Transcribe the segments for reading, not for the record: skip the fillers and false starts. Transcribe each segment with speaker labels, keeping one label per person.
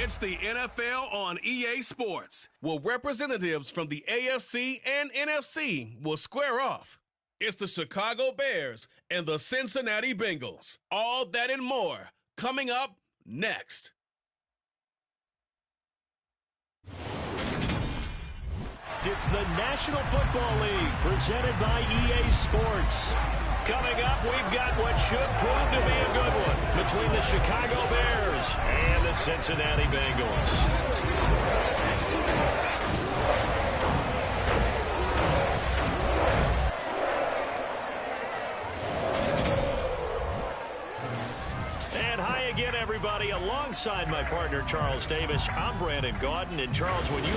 Speaker 1: It's the NFL on EA Sports, where representatives from the AFC and NFC will square off. It's the Chicago Bears and the Cincinnati Bengals. All that and more coming up next.
Speaker 2: It's the National Football League presented by EA Sports. Coming up, we've got what should prove to be a good one between the Chicago Bears and the Cincinnati Bengals. And hi again, everybody. Alongside my partner, Charles Davis, I'm Brandon Gaudin. And Charles, when you...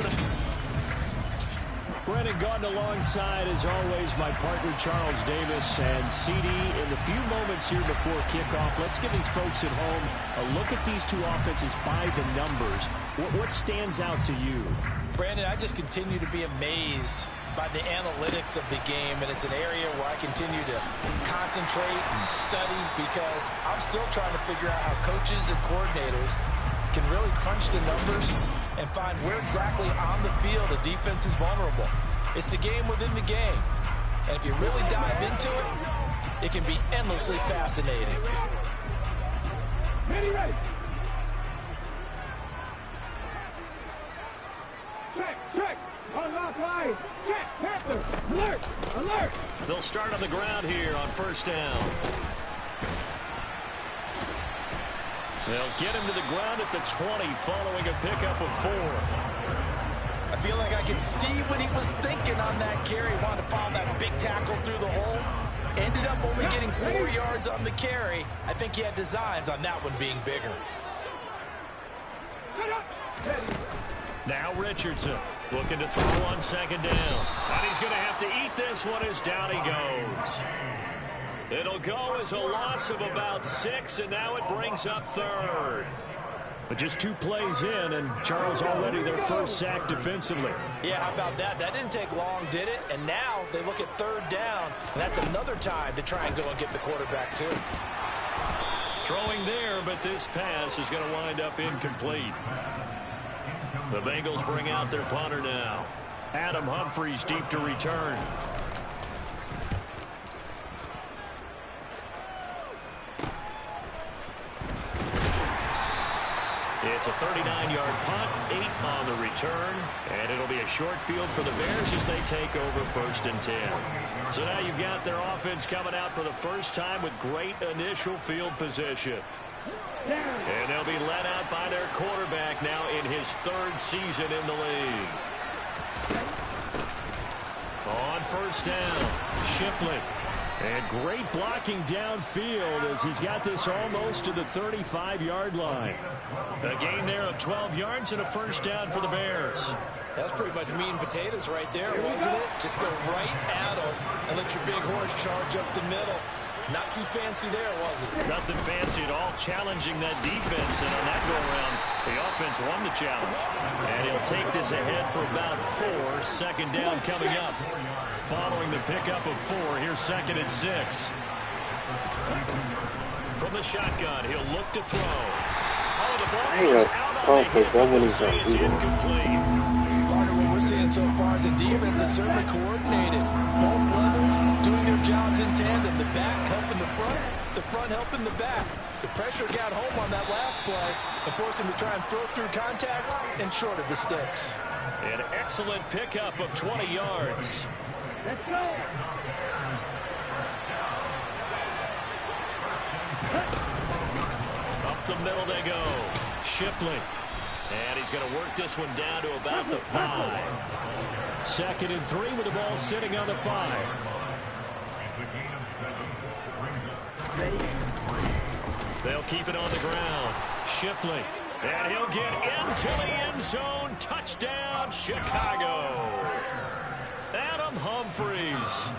Speaker 2: Brandon Gaudin alongside, as always, my partner Charles Davis. And CD, in the few moments here before kickoff, let's give these folks at home a look at these two offenses by the numbers. What stands out to you?
Speaker 3: Brandon, I just continue to be amazed by the analytics of the game, and it's an area where I continue to concentrate and study because I'm still trying to figure out how coaches and coordinators can really crunch the numbers and find where exactly on the field a defense is vulnerable. It's the game within the game. And if you really dive into it, it can be endlessly fascinating.
Speaker 4: Ready. Check. Unlock line. Check. Panther. Alert.
Speaker 2: They'll start on the ground here on first down. They'll get him to the ground at the 20 following a pickup of 4.
Speaker 3: I feel like I can see what he was thinking on that carry. Wanted to follow that big tackle through the hole. Ended up only getting 4 yards on the carry. I think he had designs on that one being bigger.
Speaker 2: Now Richardson looking to throw on second down. And he's going to have to eat this one as down he goes. It'll go as a loss of about 6, and now it brings up third. But just 2 plays in, and Charles already their first sack defensively.
Speaker 3: Yeah, how about that? That didn't take long, did it? And now they look at third down, and that's another time to try and go and get the quarterback too.
Speaker 2: Throwing there, but this pass is going to wind up incomplete. The Bengals bring out their punter now. Adam Humphries deep to return. It's a 39-yard punt, 8 on the return, and it'll be a short field for the Bears as they take over first and 10. So now you've got their offense coming out for the first time with great initial field position. And they'll be led out by their quarterback now in his 3rd season in the league. On first down, Shipley. And great blocking downfield as he's got this almost to the 35-yard line. A gain there of 12 yards and a first down for the Bears.
Speaker 3: That's pretty much meat and potatoes right there, wasn't it? Just go right at them and let your big horse charge up the middle. Not too fancy there, was it?
Speaker 2: Nothing fancy at all, challenging that defense. And on that go-around, the offense won the challenge. And he'll take this ahead for about 4. Second down coming up. Following the pickup of 4, here's 2nd and 6. From the shotgun, he'll look to throw. Oh, the ball comes out on the hip, but it's incomplete.
Speaker 3: Partner, what we're seeing so far is the defense is certainly coordinated. Both levels doing their jobs in tandem. The back helping the front helping the back. The pressure got home on that last play and forced him to try and throw through contact and short of the sticks.
Speaker 2: An excellent pickup of 20 yards.
Speaker 4: Let's go.
Speaker 2: Up the middle they go. Shipley. And he's going to work this one down to about the 5. 2nd and 3 with the ball sitting on the 5. They'll keep it on the ground. Shipley. And he'll get into the end zone. Touchdown, Chicago. Adam Humphries.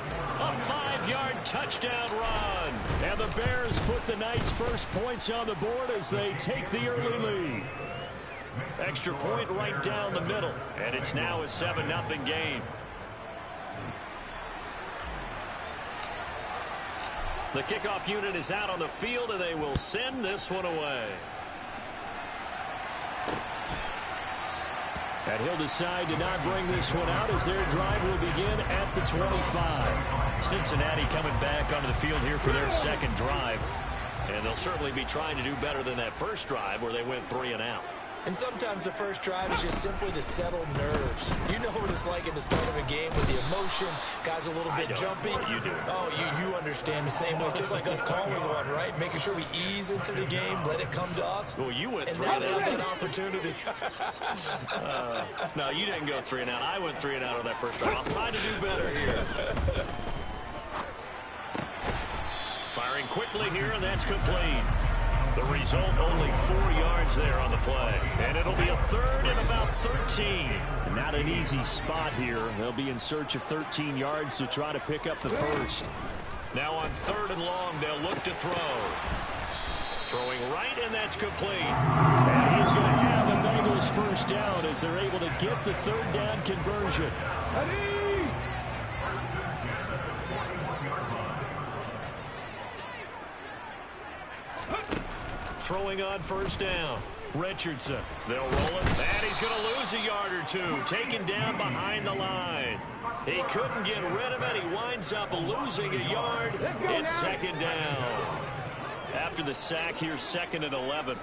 Speaker 2: A 5-yard touchdown run. And the Bears put the night's first points on the board as they take the early lead. Extra point right down the middle. And it's now a 7-0 game. The kickoff unit is out on the field, and they will send this one away. And he'll decide to not bring this one out as their drive will begin at the 25. Cincinnati coming back onto the field here for their second drive. And they'll certainly be trying to do better than that first drive where they went 3 and out.
Speaker 3: And sometimes the first drive is just simply to settle nerves. You know what it's like at the start of a game with the emotion. Guys a little bit jumpy.
Speaker 2: You do.
Speaker 3: Oh, you understand the same way. It's just like us calling one, right? Making sure we ease into the game, let it come to us.
Speaker 2: Well, you went
Speaker 3: and
Speaker 2: 3
Speaker 3: now
Speaker 2: and
Speaker 3: they
Speaker 2: out.
Speaker 3: have that opportunity.
Speaker 2: No, you didn't go 3 and out. I went 3 and out on that first drive. I'll try to do better here. Firing quickly here, and that's complete. The result, only 4 yards there on the play. And it'll be a third and about 13. Not an easy spot here. They'll be in search of 13 yards to try to pick up the first. Now on 3rd and long, they'll look to throw. Throwing right, and that's complete. And he's going to have the Bengals first down as they're able to get the 3rd down conversion. Throwing on 1st down. Richardson. They'll roll it. And he's going to lose a yard or 2. Taken down behind the line. He couldn't get rid of it. He winds up losing a yard. It's 2nd down. After the sack, here's 2nd and 11.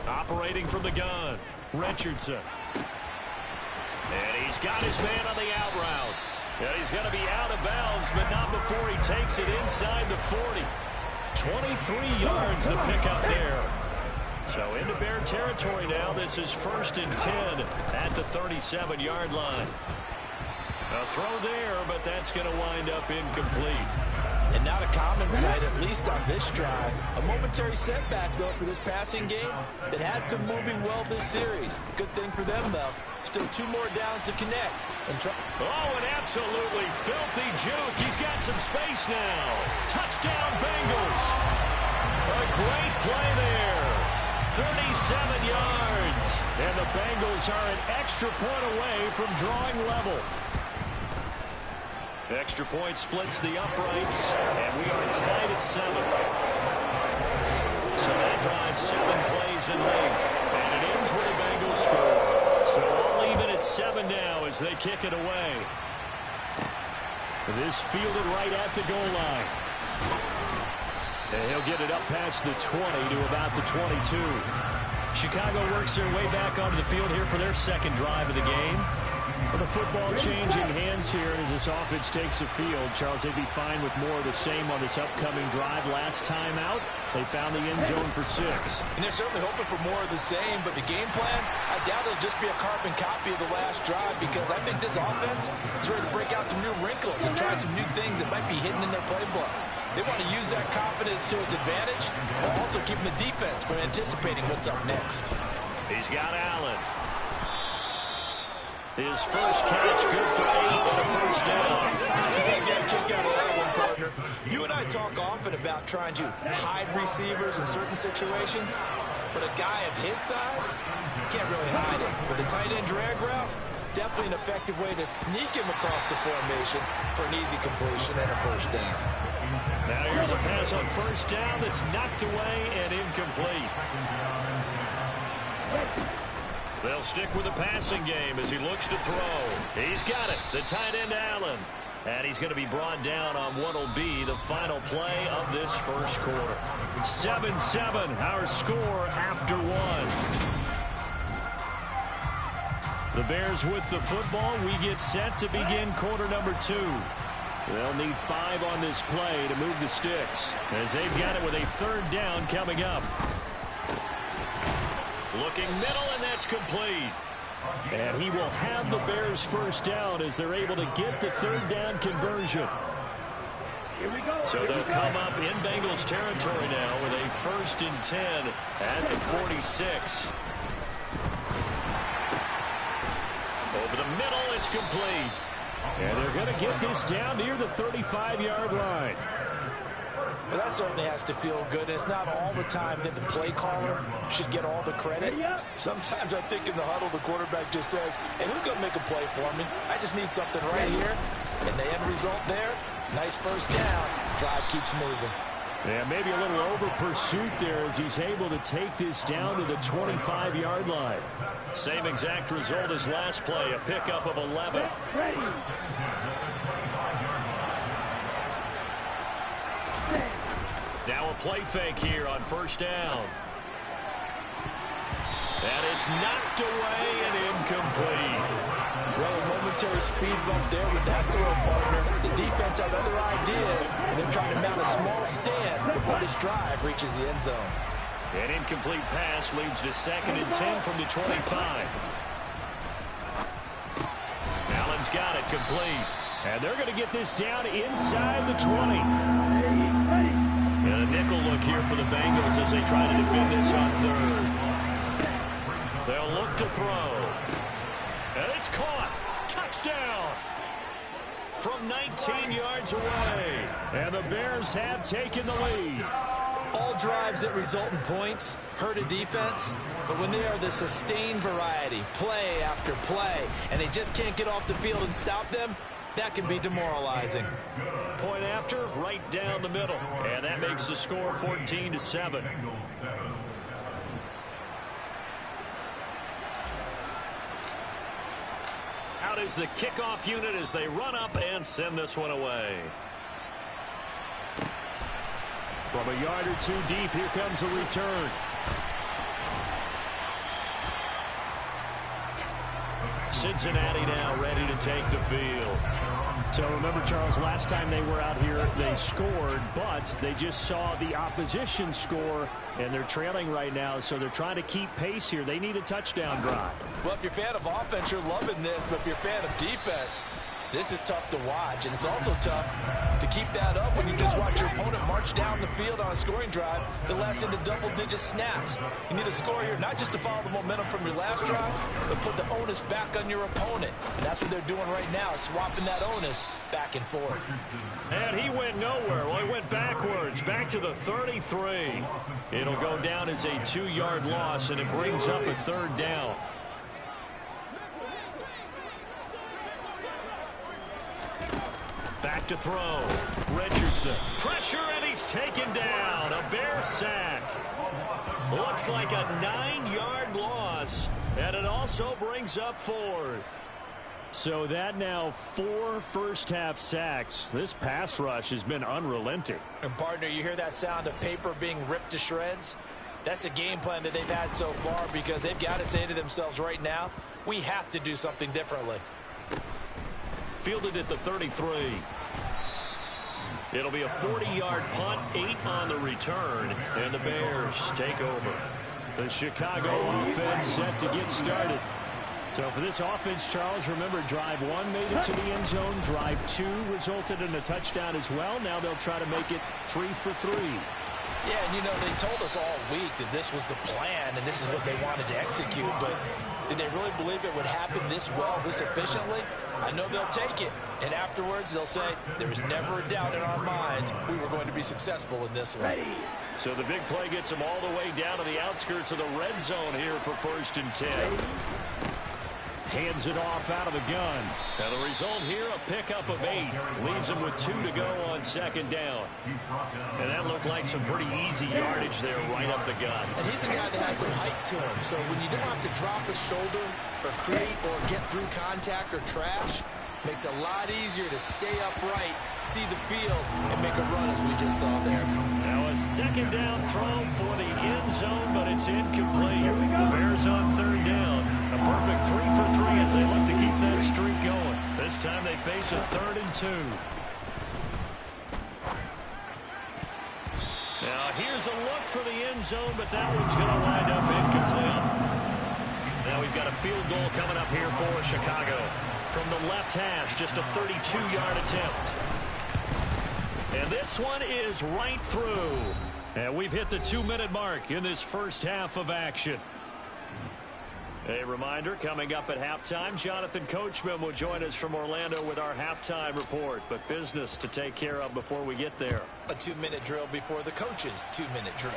Speaker 2: Operating from the gun. Richardson. And he's got his man on the out route. And he's going to be out of bounds, but not before he takes it inside the 40. 23 yards the pickup there. So into Bear territory now. This is 1st and 10 at the 37-yard line. A throw there, but that's going to wind up incomplete.
Speaker 3: And not a common sight, at least on this drive. A momentary setback, though, for this passing game that has been moving well this series. Good thing for them, though. Still 2 more downs to connect.
Speaker 2: An absolutely filthy juke. He's got some space now. Touchdown, Bengals. A great play there. 37 yards. And the Bengals are an extra point away from drawing level. Extra point splits the uprights, and we are tied at 7. So that drives 7 plays in length, and it ends with a Bengals score. So all even at 7 now as they kick it away. This fielded right at the goal line. And he'll get it up past the 20 to about the 22. Chicago works their way back onto the field here for their second drive of the game. Well, the football changing hands here as this offense takes the field. Charles, they'd be fine with more of the same on this upcoming drive. Last time out, they found the end zone for 6.
Speaker 3: And they're certainly hoping for more of the same, but the game plan, I doubt it'll just be a carbon copy of the last drive, because I think this offense is ready to break out some new wrinkles and try some new things that might be hidden in their playbook. They want to use that confidence to its advantage, while also keeping the defense from anticipating what's up next.
Speaker 2: He's got Allen. His first catch, good for 8 and a first down.
Speaker 3: You got a kick out of that one, partner. You and I talk often about trying to hide receivers in certain situations, but a guy of his size can't really hide it. With the tight end drag route, definitely an effective way to sneak him across the formation for an easy completion and a first down.
Speaker 2: Now here's a pass on 1st down that's knocked away and incomplete. They'll stick with the passing game as he looks to throw. He's got it. The tight end, Allen. And he's going to be brought down on what will be the final play of this first quarter. 7-7, our score after 1. The Bears with the football. We get set to begin quarter number 2. They'll need 5 on this play to move the sticks, as they've got it with a 3rd down coming up. Looking middle, and that's complete. And he will have the Bears first down as they're able to get the 3rd down conversion. So they'll come up in Bengals territory now with a 1st and 10 at the 46. Over the middle, it's complete. And they're going to get this down near the 35-yard line.
Speaker 3: Well, that certainly has to feel good. It's not all the time that the play caller should get all the credit. Sometimes I think in the huddle, the quarterback just says, hey, who's going to make a play for me? I just need something right here. And the end result there, nice first down. Drive keeps moving.
Speaker 2: And maybe a little over pursuit there as he's able to take this down to the 25-yard line. Same exact result as last play, a pickup of 11. Now a play fake here on first down. And it's knocked away and incomplete.
Speaker 3: Well, a momentary speed bump there with that throw, partner. The defense have other ideas, and they're trying to mount a small stand before this drive reaches the end zone.
Speaker 2: An incomplete pass leads to 2nd and 10 from the 25. Allen's got it complete. And they're going to get this down inside the 20. And a nickel look here for the Bengals as they try to defend this on 3rd. They'll look to throw. And it's caught. Touchdown. From 19 yards away. And the Bears have taken the lead.
Speaker 3: All drives that result in points hurt a defense, but when they are the sustained variety, play after play, and they just can't get off the field and stop them, that can be demoralizing.
Speaker 2: Point after, right down the middle. And that makes the score 14-7. Out is the kickoff unit as they run up and send this one away. From a yard or two deep, here comes a return. Cincinnati now ready to take the field. So remember, Charles, last time they were out here, they scored, but they just saw the opposition score, and they're trailing right now, so they're trying to keep pace here. They need a touchdown drive.
Speaker 3: Well, if you're a fan of offense, you're loving this, but if you're a fan of defense, this is tough to watch, and it's also tough to keep that up when you just watch your opponent march down the field on a scoring drive that lasts into double-digit snaps. You need a score here, not just to follow the momentum from your last drive, but put the onus back on your opponent. And that's what they're doing right now, swapping that onus back and forth.
Speaker 2: And he went nowhere. Well, he went backwards, back to the 33. It'll go down as a 2-yard loss, and it brings up a 3rd down. Back to throw. Richardson. Pressure, and he's taken down. A Bear sack. Looks like a 9-yard loss. And it also brings up 4th. So that now 4 first-half sacks. This pass rush has been unrelenting.
Speaker 3: And, partner, you hear that sound of paper being ripped to shreds? That's the game plan that they've had so far because they've got to say to themselves right now, we have to do something differently.
Speaker 2: Fielded at the 33. It'll be a 40-yard punt, 8 on the return, and the Bears take over. The Chicago offense set to get started. So for this offense, Charles, remember, drive 1 made it to the end zone. Drive 2 resulted in a touchdown as well. Now they'll try to make it 3 for 3.
Speaker 3: Yeah, and you know, they told us all week that this was the plan and this is what they wanted to execute, but did they really believe it would happen this well, this efficiently? I know they'll take it, and afterwards they'll say, there was never a doubt in our minds we were going to be successful in this one.
Speaker 2: So the big play gets them all the way down to the outskirts of the red zone here for 1st and 10. Hands it off out of the gun. Now the result here, a pickup of 8. Leaves him with 2 to go on 2nd down. And that looked like some pretty easy yardage there right up the gut.
Speaker 3: And he's a guy that has some height to him. So when you don't have to drop a shoulder or create or get through contact or trash, makes it a lot easier to stay upright, see the field, and make a run as we just saw there.
Speaker 2: Now a 2nd down throw for the end zone, but it's incomplete. The Bears on 3rd down. A perfect 3 for 3 as they look to keep that streak going. This time they face a 3rd and 2. Now here's a look for the end zone, but that one's going to wind up incomplete. Now we've got a field goal coming up here for Chicago. From the left hash, just a 32-yard attempt. And this one is right through. And we've hit the 2-minute mark in this first half of action. A reminder, coming up at halftime, Jonathan Coachman will join us from Orlando with our halftime report. But business to take care of before we get there.
Speaker 3: A 2-minute drill before the coach's 2-minute drill.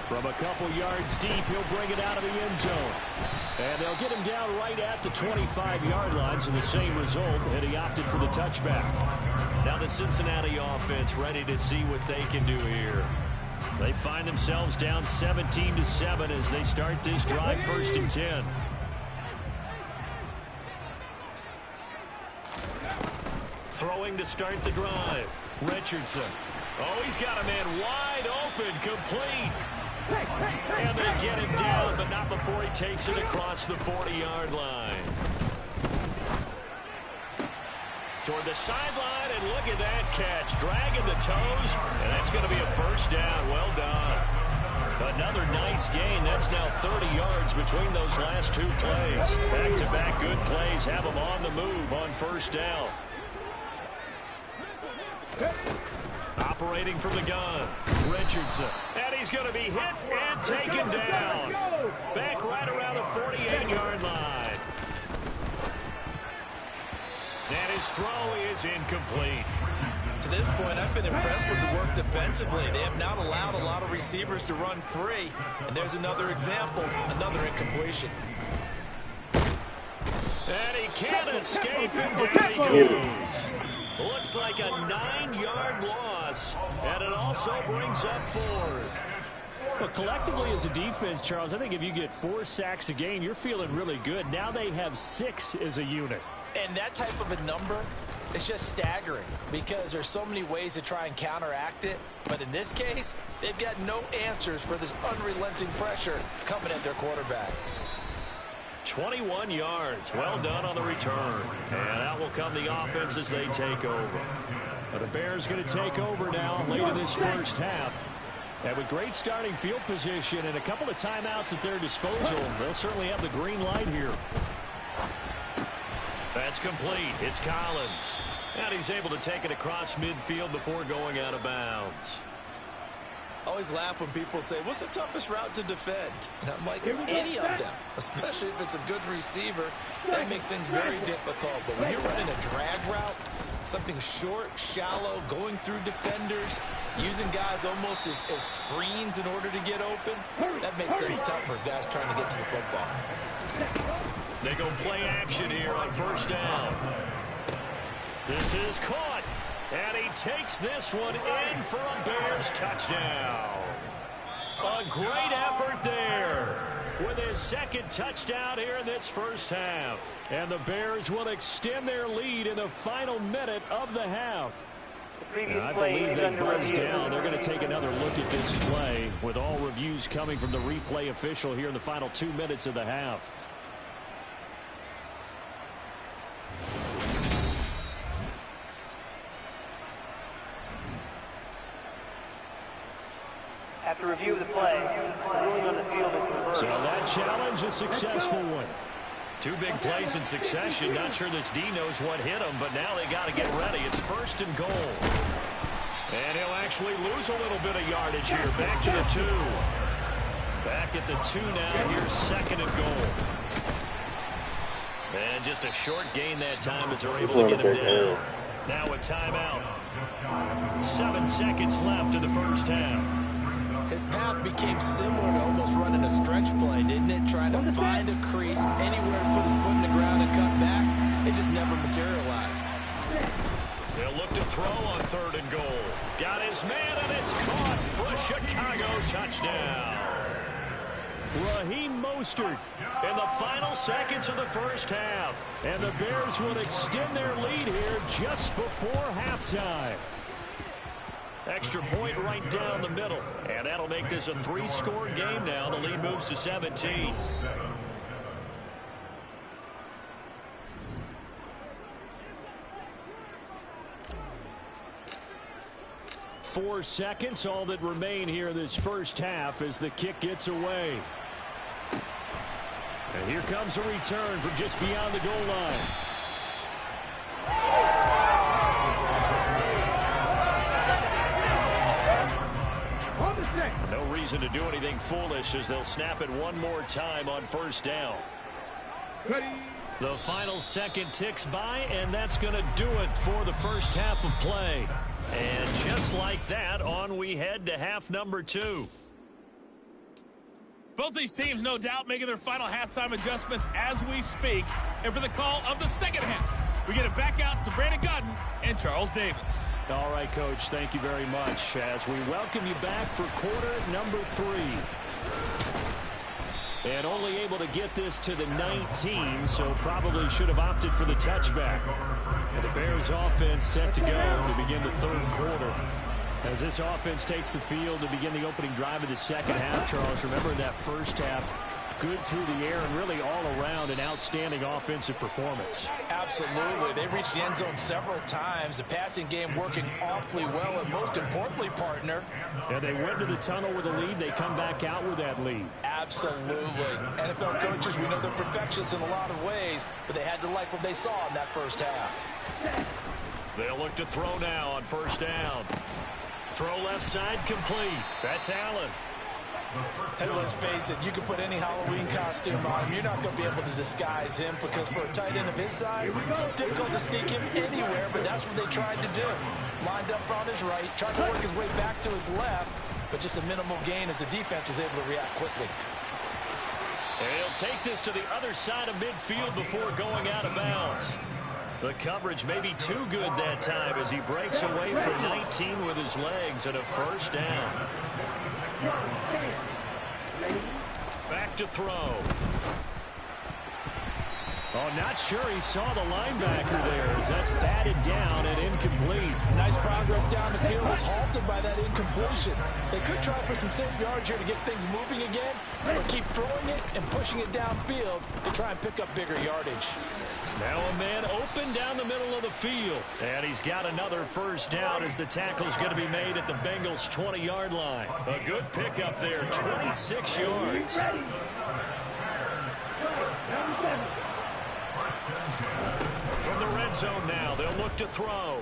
Speaker 2: From a couple yards deep, he'll bring it out of the end zone. And they'll get him down right at the 25-yard line, so the same result, and he opted for the touchback. Now the Cincinnati offense ready to see what they can do here. They find themselves down 17-7 as they start this drive, 1st and 10. Throwing to start the drive. Richardson. Oh, he's got a man wide open, complete. And they get him down, but not before he takes it across the 40-yard line. Toward the sideline, and look at that catch. Dragging the toes, and that's going to be a 1st down. Well done. Another nice gain. That's now 30 yards between those last 2 plays. Back-to-back good plays have them on the move on 1st down. Operating from the gun, Richardson. And he's going to be hit and taken down. Back right around the 48-yard line. And his throw is incomplete.
Speaker 3: To this point, I've been impressed with the work defensively. They have not allowed a lot of receivers to run free. And there's another example, another incompletion.
Speaker 2: And he can't escape, and down he goes. Looks like a 9-yard loss, and it also brings up 4th.
Speaker 5: Well, collectively as a defense, Charles, I think if you get 4 sacks a game, you're feeling really good. Now they have 6 as a unit.
Speaker 3: And that type of a number is just staggering because there's so many ways to try and counteract it. But in this case, they've got no answers for this unrelenting pressure coming at their quarterback.
Speaker 2: 21 yards. Well done on the return. And out will come the offense as they take over.
Speaker 5: But the Bears going to take over now late in this 1st half. And with great starting field position and a couple of timeouts at their disposal, they'll certainly have the green light here.
Speaker 2: That's complete. It's Collins. And he's able to take it across midfield before going out of bounds.
Speaker 3: Always laugh when people say, what's the toughest route to defend? And I'm like, any of them, especially if it's a good receiver, that makes things very difficult. But when you're running a drag route, something short, shallow, going through defenders, using guys almost as screens in order to get open, that makes things tough for guys trying to get to the football.
Speaker 2: They go play action here on 1st down. This is caught. And he takes this one in for a Bears touchdown. A great effort there with his 2nd touchdown here in this 1st half.
Speaker 5: And the Bears will extend their lead in the final minute of the half.
Speaker 2: And I believe they buzzed down. They're going to take another look at this play with all reviews coming from the replay official here in the final 2 minutes of the half.
Speaker 6: After review of the play, ruling on the field is reversed.
Speaker 5: So that challenge, a successful one.
Speaker 2: 2 big plays in succession. Not sure this D knows what hit him, but now they got to get ready. It's 1st and goal. And he'll actually lose a little bit of yardage here. Back to the 2. Back at the 2 now. Here's 2nd and goal. And just a short gain that time as they're able to get him down. Now a timeout. 7 seconds left in the 1st half.
Speaker 3: His path became similar to almost running a stretch play, didn't it? Trying to find a crease, anywhere to put his foot in the ground and cut back. It just never materialized.
Speaker 2: They'll look to throw on 3rd and goal. Got his man, and it's caught for a Chicago touchdown.
Speaker 5: Raheem Mostert
Speaker 2: In the final seconds of the 1st half.
Speaker 5: And the Bears will extend their lead here just before halftime.
Speaker 2: Extra point right down the middle. And that'll make this a 3-score game now. The lead moves to 17.
Speaker 5: Four seconds, all that remain here in this first half as the kick gets away. And here comes a return from just beyond the goal line.
Speaker 2: No reason to do anything foolish as they'll snap it one more time on 1st down. The final second ticks by, and that's going to do it for the first half of play. And just like that, on we head to half number 2.
Speaker 7: Both these teams, no doubt, making their final halftime adjustments as we speak. And for the call of the second half, We get it back out to Brandon Godden and Charles Davis.
Speaker 5: All right, Coach, thank you very much as we welcome you back for quarter number 3. And only able to get this to the 19, so probably should have opted for the touchback. And the Bears offense set to go to begin the third quarter. As this offense takes the field to begin the opening drive of the second half, Charles, remember that first half, good through the air and really all around an outstanding offensive performance.
Speaker 3: Absolutely. They reached the end zone several times. The passing game working awfully well, and most importantly, partner.
Speaker 5: And they went to the tunnel with a lead. They come back out with that lead.
Speaker 3: Absolutely. NFL coaches, we know they're perfectionists in a lot of ways, but they had to like what they saw in that first half.
Speaker 2: They'll look to throw now on first down. Throw left side complete. That's Allen.
Speaker 3: Hey, let's face it, you can put any Halloween costume on him. You're not going to be able to disguise him because for a tight end of his size, difficult to sneak him anywhere, but that's what they tried to do. Lined up on his right, tried to work his way back to his left, but just a minimal gain as the defense was able to react quickly.
Speaker 2: And he'll take this to the other side of midfield before going out of bounds. The coverage may be too good that time as he breaks away for 19 with his legs and a first down. Back to throw.
Speaker 5: Oh, not sure he saw the linebacker there as that's batted down and incomplete.
Speaker 3: Nice progress down the field was halted by that incompletion. They could try for some safe yards here to get things moving again, or keep throwing it and pushing it downfield to try and pick up bigger yardage.
Speaker 2: Now a man open down the middle of the field. And he's got another first down as the tackle's going to be made at the Bengals' 20-yard line. A good pickup there, 26 yards. From the red zone now, they'll look to throw.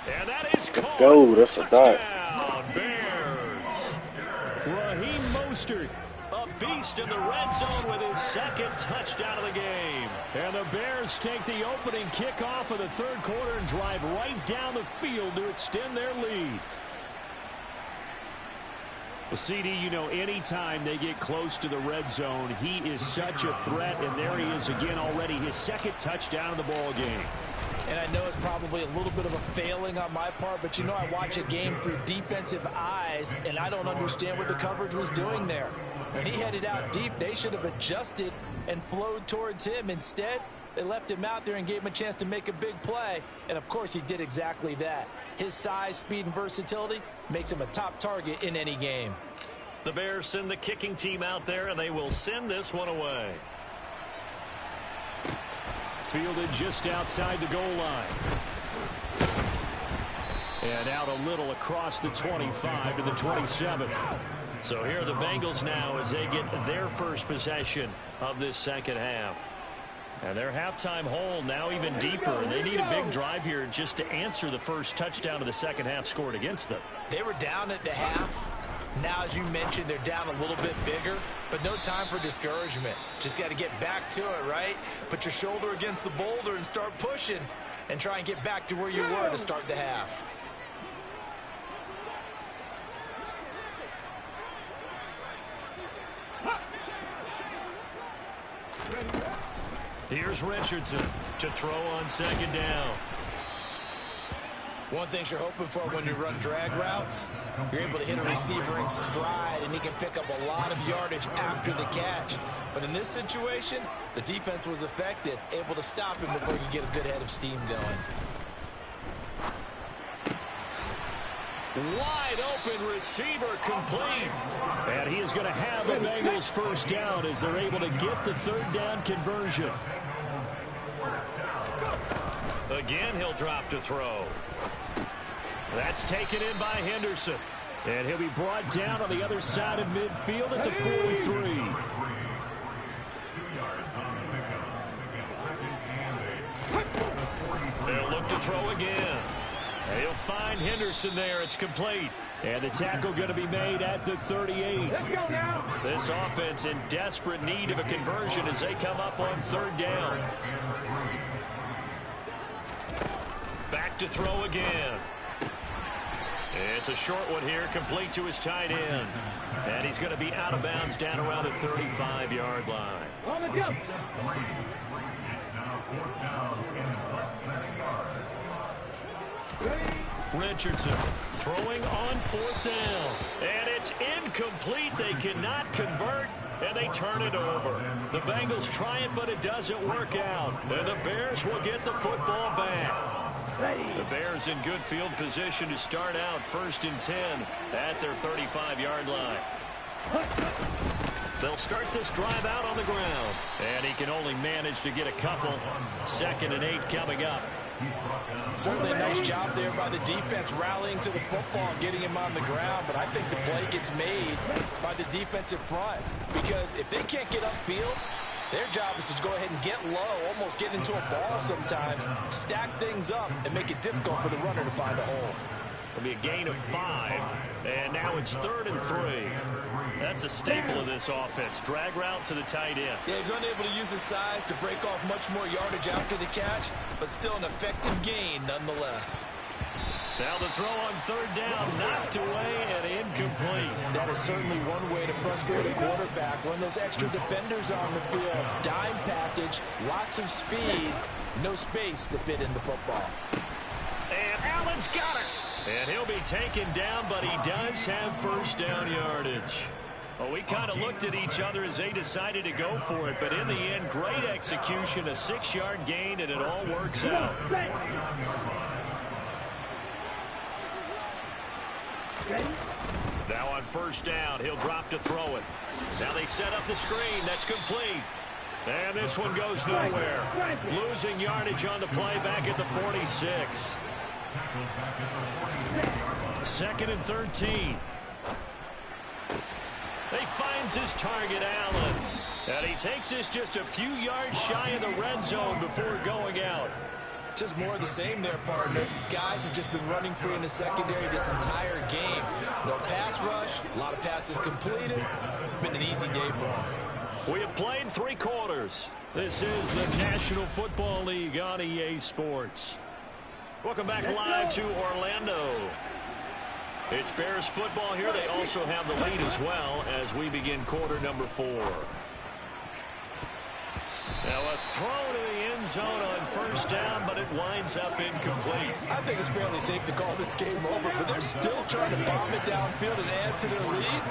Speaker 2: And that is caught.
Speaker 8: Let's go. That's a dot.
Speaker 2: Touchdown, Bears. Raheem Mostert, a beast in the red zone with his second touchdown of the game.
Speaker 5: And the Bears take the opening kickoff of the third quarter and drive right down the field to extend their lead. Well, CD, you know, anytime they get close to the red zone, he is such a threat, and there he is again already, his second touchdown of the ball game.
Speaker 3: And I know it's probably a little bit of a failing on my part, but you know I watch a game through defensive eyes, and I don't understand what the coverage was doing there. When he headed out deep, they should have adjusted and flowed towards him. Instead, they left him out there and gave him a chance to make a big play. And, of course, he did exactly that. His size, speed, and versatility makes him a top target in any game.
Speaker 2: The Bears send the kicking team out there, and they will send this one away.
Speaker 5: Fielded just outside the goal line. And out a little across the 25 to the 27.
Speaker 2: So here are the Bengals now as they get their first possession of this second half. And their halftime hole now even deeper. They need a big drive here just to answer the first touchdown of the second half scored against them.
Speaker 3: They were down at the half. Now, as you mentioned, they're down a little bit bigger, but no time for discouragement. Just got to get back to it, right? Put your shoulder against the boulder and start pushing and try and get back to where you were to start the half.
Speaker 2: Here's Richardson to throw on second down.
Speaker 3: One thing you're hoping for when you run drag routes, you're able to hit a receiver in stride, and he can pick up a lot of yardage after the catch. But in this situation, the defense was effective, able to stop him before he could get a good head of steam going.
Speaker 2: Wide open receiver complete.
Speaker 5: And he is going to have the Bengals first down as they're able to get the third down conversion.
Speaker 2: Again, he'll drop to throw. That's taken in by Henderson.
Speaker 5: And he'll be brought down on the other side of midfield at the 43.
Speaker 2: They'll look to throw again. And he'll find Henderson there. It's complete.
Speaker 5: And the tackle going to be made at the 38.
Speaker 2: This offense in desperate need of a conversion as they come up on third down. Back to throw again. It's a short one here, complete to his tight end. And he's going to be out of bounds down around the 35-yard line.
Speaker 4: On the jump.
Speaker 2: Richardson throwing on 4th down. And it's incomplete. They cannot convert, and they turn it over. The Bengals try it, but it doesn't work out. And the Bears will get the football back. The Bears in good field position to start out 1st and 10 at their 35-yard line. They'll start this drive out on the ground. And he can only manage to get a couple. 2nd and 8 coming up.
Speaker 3: Certainly a nice job there by the defense rallying to the football and getting him on the ground. But I think the play gets made by the defensive front. Because if they can't get upfield, their job is to go ahead and get low, almost get into a ball sometimes, stack things up, and make it difficult for the runner to find a hole.
Speaker 2: It'll be a gain of 5, and now it's 3rd and 3. That's a staple of this offense. Drag route to the tight end.
Speaker 3: Yeah, he's unable to use his size to break off much more yardage after the catch, but still an effective gain nonetheless.
Speaker 2: Now the throw on 3rd down, knocked away and incomplete.
Speaker 3: That is certainly one way to frustrate a quarterback. Run those extra defenders on the field. Dime package, lots of speed, no space to fit in the football.
Speaker 2: And Allen's got it. And he'll be taken down, but he does have 1st down yardage. Well, we kind of looked at each other as they decided to go for it, but in the end, great execution, a 6-yard gain, and it all works out. Now on 1st down, he'll drop to throw it. Now they set up the screen. That's complete. And this one goes nowhere. Losing yardage on the play back at the 46. 2nd and 13. He finds his target, Allen. And he takes this just a few yards shy of the red zone before going out.
Speaker 3: Just more of the same there, partner. Guys have just been running free in the secondary this entire game. No pass rush, a lot of passes completed. Been an easy day for them.
Speaker 2: We have played 3 quarters. This is the National Football League on EA Sports. Welcome back live to Orlando. It's Bears football here. They also have the lead as well as we begin quarter number 4. Now a throw to the end zone on 1st down, but it winds up incomplete.
Speaker 3: I think it's fairly safe to call this game over, but they're still trying to bomb it downfield and add to their lead.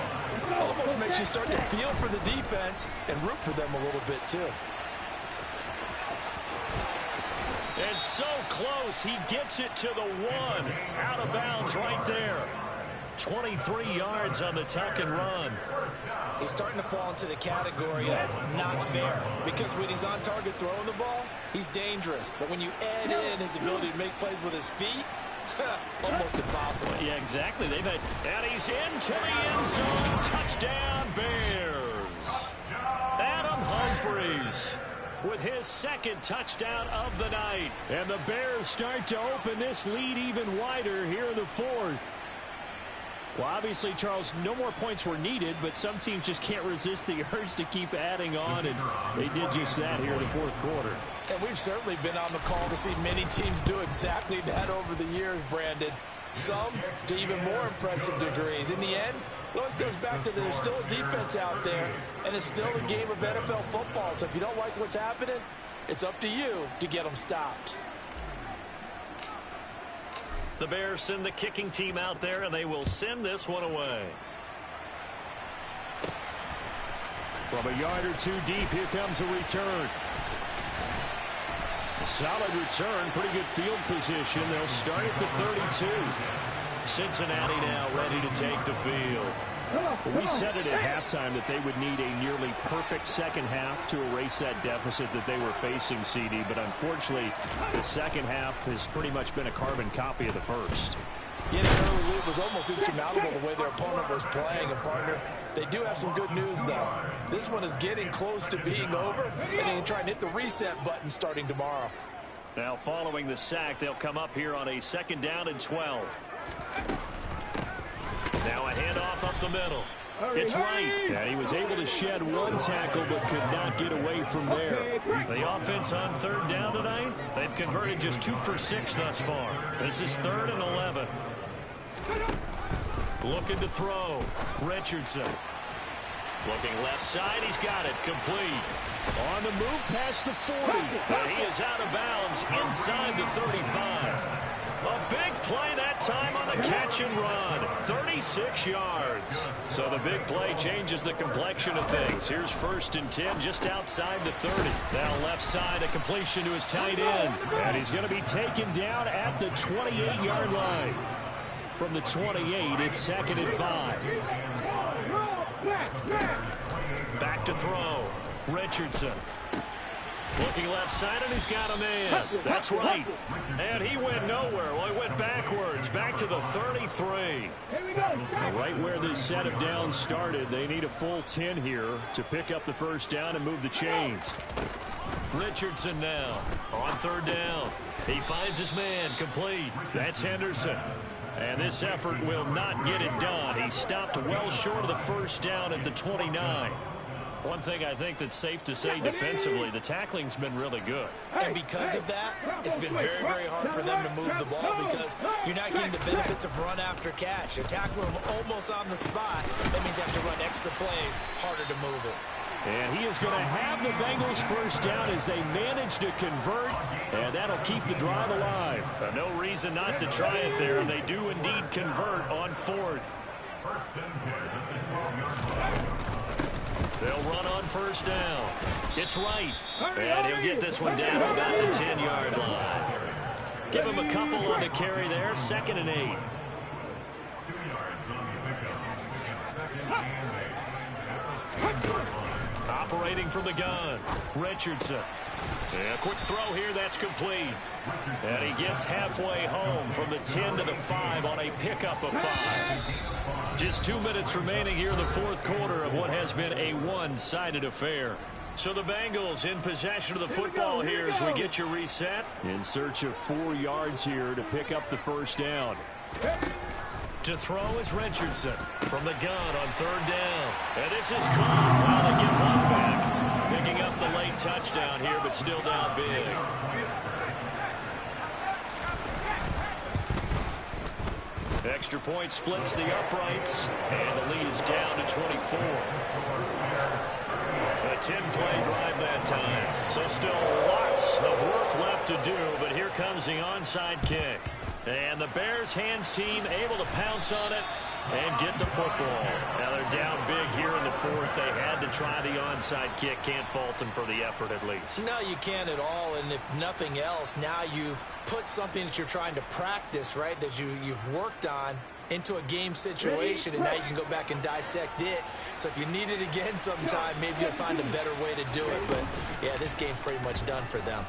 Speaker 3: Almost makes you start to feel for the defense and root for them a little bit too.
Speaker 2: And so close, he gets it to the 1. Out of bounds right there. 23 yards on the tuck and run.
Speaker 3: He's starting to fall into the category of not fair, because when he's on target throwing the ball, he's dangerous. But when you add in his ability to make plays with his feet, almost impossible.
Speaker 2: Yeah, exactly. They've had, and he's into the end zone. Touchdown, Bears. Adam Humphries with his 2nd touchdown of the night. And the Bears start to open this lead even wider here in the 4th.
Speaker 5: Well, obviously, Charles, no more points were needed, but some teams just can't resist the urge to keep adding on, and they did just that here in the 4th quarter.
Speaker 3: And we've certainly been on the call to see many teams do exactly that over the years, Brandon. Some to even more impressive degrees. In the end, it always goes back to there's still a defense out there, and it's still a game of NFL football. So if you don't like what's happening, it's up to you to get them stopped.
Speaker 2: The Bears send the kicking team out there, and they will send this one away.
Speaker 5: From a yard or 2 deep, here comes a return.
Speaker 2: A solid return, pretty good field position. They'll start at the 32. Cincinnati now ready to take the field.
Speaker 5: We said it at halftime that they would need a nearly perfect second half to erase that deficit that they were facing, CD. But unfortunately, the second half has pretty much been a carbon copy of the first.
Speaker 3: Yeah, the early lead was almost insurmountable the way their opponent was playing. And, partner, they do have some good news, though. This one is getting close to being over, and they can try and hit the reset button starting tomorrow.
Speaker 2: Now, following the sack, they'll come up here on a 2nd down and 12. Now a handoff up the middle. It's right.
Speaker 5: And he was able to shed 1 tackle but could not get away from there.
Speaker 2: The offense on 3rd down tonight, they've converted just 2 for 6 thus far. This is 3rd and 11. Looking to throw. Richardson. Looking left side. He's got it. Complete.
Speaker 5: On the move past the 40.
Speaker 2: But he is out of bounds inside the 35. A big play that time on the catch and run. 36 yards.
Speaker 5: So the big play changes the complexion of things. Here's 1st and 10 just outside the 30.
Speaker 2: Now left side, a completion to his tight end.
Speaker 5: And he's going to be taken down at the 28-yard line. From the 28, it's 2nd and 5.
Speaker 2: Back to throw. Richardson. Looking left side, and he's got a man. That's right. And he went nowhere. Well, he went backwards. Back to the 33.
Speaker 5: Right where this set of downs started, they need a full 10 here to pick up the 1st down and move the chains.
Speaker 2: Richardson now on 3rd down. He finds his man. Complete. That's Henderson. And this effort will not get it done. He stopped well short of the 1st down at the 29. One thing I think that's safe to say defensively, the tackling's been really good.
Speaker 3: And because of that, it's been very, very hard for them to move the ball because you're not getting the benefits of run after catch. You tackle them almost on the spot. That means you have to run extra plays, harder to move it.
Speaker 5: And he is going to have the Bengals 1st down as they manage to convert, and that'll keep the drive alive.
Speaker 2: No reason not to try it there. They do indeed convert on 4th. They'll run on 1st down. It's right. And he'll get this one down about the 10-yard line. Give him a couple on the carry there. 2nd and 8. Operating from the gun. Richardson. A quick throw here. That's complete. And he gets halfway home from the 10 to the 5 on a pickup of 5. Just 2 minutes remaining here in the 4th quarter of what has been a one-sided affair. So the Bengals in possession of the football here as we get you reset.
Speaker 5: In search of 4 yards here to pick up the 1st down.
Speaker 2: To throw is Richardson from the gun on 3rd down. And this is caught while they get one back. Picking up the late touchdown here, but still down big. Extra point splits the uprights, and the lead is down to 24. A 10-play drive that time. So still lots of work left to do, but here comes the onside kick. And the Bears hands team able to pounce on it and get the football. Now they're down big here in the 4th. They had to try the onside kick. Can't fault them for the effort at least.
Speaker 3: No, you can't at all. And if nothing else, now you've put something that you're trying to practice, right, that you've worked on into a game situation, and now you can go back and dissect it. So if you need it again sometime, maybe you'll find a better way to do it. But, yeah, this game's pretty much done for them.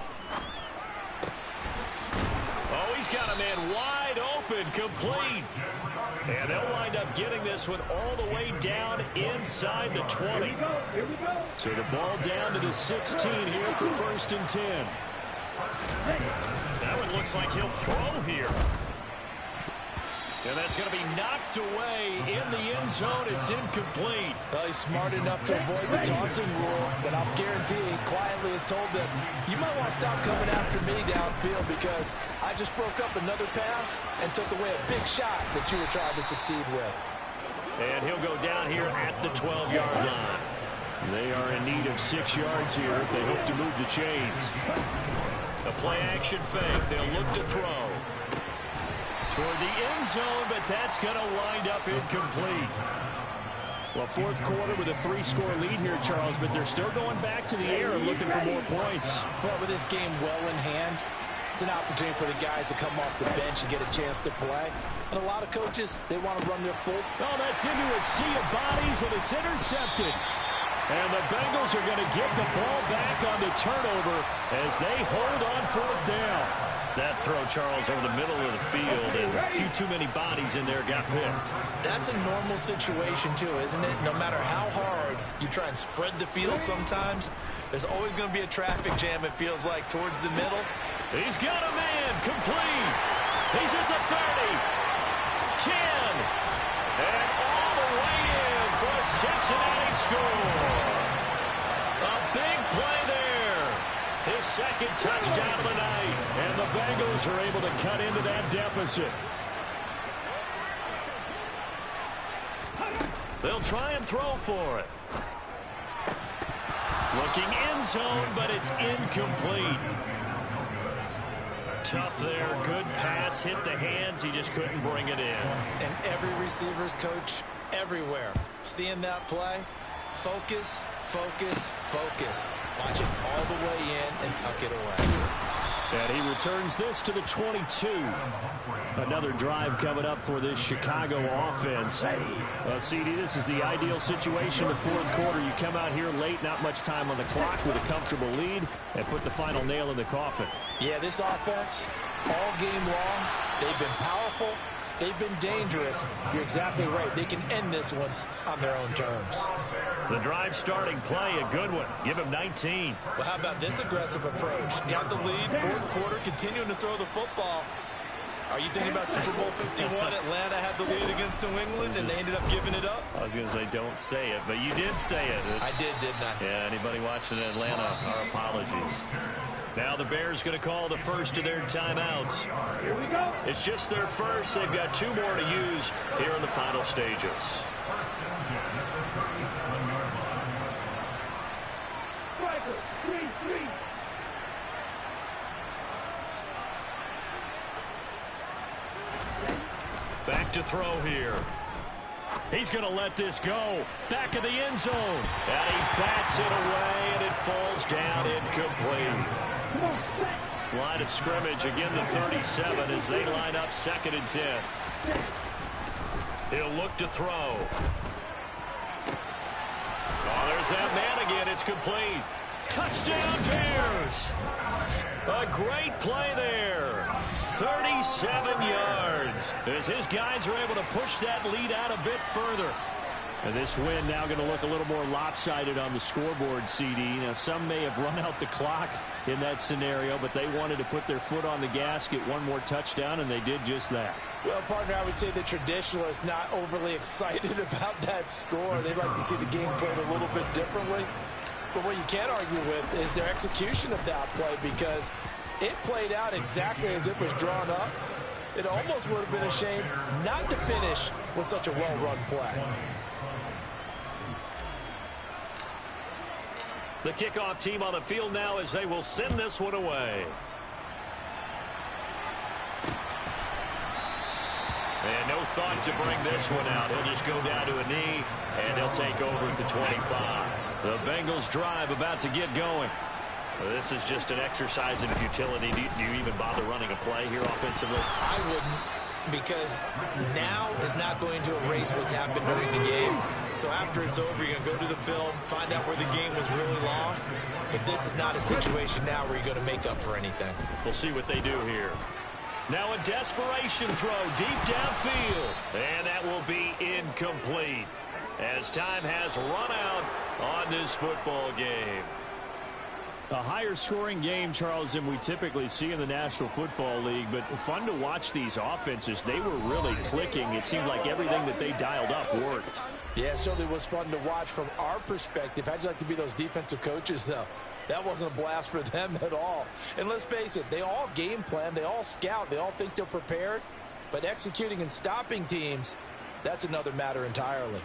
Speaker 2: Oh, he's got a man wide open, complete. And they'll wind up getting this one all the way down inside the 20.
Speaker 5: So the ball down to the 16 here for 1st and 10.
Speaker 2: That one looks like he'll throw here. And that's going to be knocked away in the end zone. It's incomplete.
Speaker 3: Well, he's smart enough to avoid the taunting rule, but I'm guaranteeing quietly has told them, you might want to stop coming after me downfield because I just broke up another pass and took away a big shot that you were trying to succeed with.
Speaker 2: And he'll go down here at the 12-yard line.
Speaker 5: They are in need of 6 yards here if they hope to move the chains.
Speaker 2: A play-action fake. They'll look to throw toward the end zone, but that's going to wind up incomplete.
Speaker 5: Well, 4th quarter with a 3-score lead here, Charles, but they're still going back to the air and looking for more points.
Speaker 3: Well, with this game well in hand, it's an opportunity for the guys to come off the bench and get a chance to play. And a lot of coaches, they want to run their full.
Speaker 5: Oh, that's into a sea of bodies, and it's intercepted. And the Bengals are going to get the ball back on the turnover as they hold on 4th down.
Speaker 2: That throw, Charles, over the middle of the field, and a few too many bodies in there got picked.
Speaker 3: That's a normal situation, too, isn't it? No matter how hard you try and spread the field sometimes, there's always going to be a traffic jam, it feels like, towards the middle.
Speaker 2: He's got a man, complete. He's at the 30, 10, and all the way in for a Cincinnati score. A big play there. His 2nd touchdown of the night.
Speaker 5: And the Bengals are able to cut into that deficit.
Speaker 2: They'll try and throw for it. Looking end zone, but it's incomplete. Tough there. Good pass. Hit the hands. He just couldn't bring it in.
Speaker 3: And every receiver's coach everywhere. Seeing that play, focus, focus, focus. Watch it all the way in and tuck it away.
Speaker 5: And he returns this to the 22. Another drive coming up for this Chicago offense. CD, this is the ideal situation. The fourth quarter, you come out here late, not much time on the clock with a comfortable lead, and put the final nail in the coffin.
Speaker 3: Yeah, this offense, all game long, they've been powerful. They've been dangerous. You're exactly right. They can end this one on their own terms.
Speaker 2: The drive starting play, a good one. Give him 19.
Speaker 3: Well, how about this aggressive approach? Got the lead, fourth quarter, continuing to throw the football. Are you thinking about Super Bowl 51? Atlanta had the lead against New England, and they ended up giving it up?
Speaker 2: I was going to say, don't say it, but you did say it.
Speaker 3: I did, didn't I?
Speaker 2: Yeah, anybody watching Atlanta, our apologies. Now the Bears going to call the first of their timeouts.
Speaker 4: Here we go.
Speaker 2: It's just their first. They've got 2 more to use here in the final stages.
Speaker 4: Striker, 3-3.
Speaker 2: Back to throw here. He's going to let this go. Back of the end zone. And he bats it away, and it falls down incomplete. Line of scrimmage, again the 37 as they line up 2nd and 10. He'll look to throw. Oh, there's that man again. It's complete. Touchdown, Bears. A great play there. 37 yards as his guys are able to push that lead out a bit further.
Speaker 5: And this win now going to look a little more lopsided on the scoreboard, CD. Now, some may have run out the clock in that scenario, but they wanted to put their foot on the gas, get one more touchdown, and they did just that.
Speaker 3: Well, partner, I would say the traditionalists not overly excited about that score. They'd like to see the game played a little bit differently. But what you can't argue with is their execution of that play, because it played out exactly as it was drawn up. It almost would have been a shame not to finish with such a well-run play.
Speaker 2: The kickoff team on the field now as they will send this one away. And no thought to bring this one out. He'll just go down to a knee, and he'll take over at the 25. The Bengals drive about to get going. This is just an exercise in futility. Do you even bother running a play here offensively?
Speaker 3: I wouldn't, because now is not going to erase what's happened during the game. So after it's over, you're going to go to the film, find out where the game was really lost. But this is not a situation now where you're going to make up for anything.
Speaker 2: We'll see what they do here. Now a desperation throw deep downfield. And that will be incomplete as time has run out on this football game.
Speaker 5: A higher scoring game, Charles, than we typically see in the National Football League, but fun to watch these offenses. They were really clicking. It seemed like everything that they dialed up worked.
Speaker 3: Yeah, it certainly was fun to watch from our perspective. How'd you like to be those defensive coaches, though? That wasn't a blast for them at all. And let's face it, they all game plan, they all scout, they all think they're prepared. But executing and stopping teams, that's another matter entirely.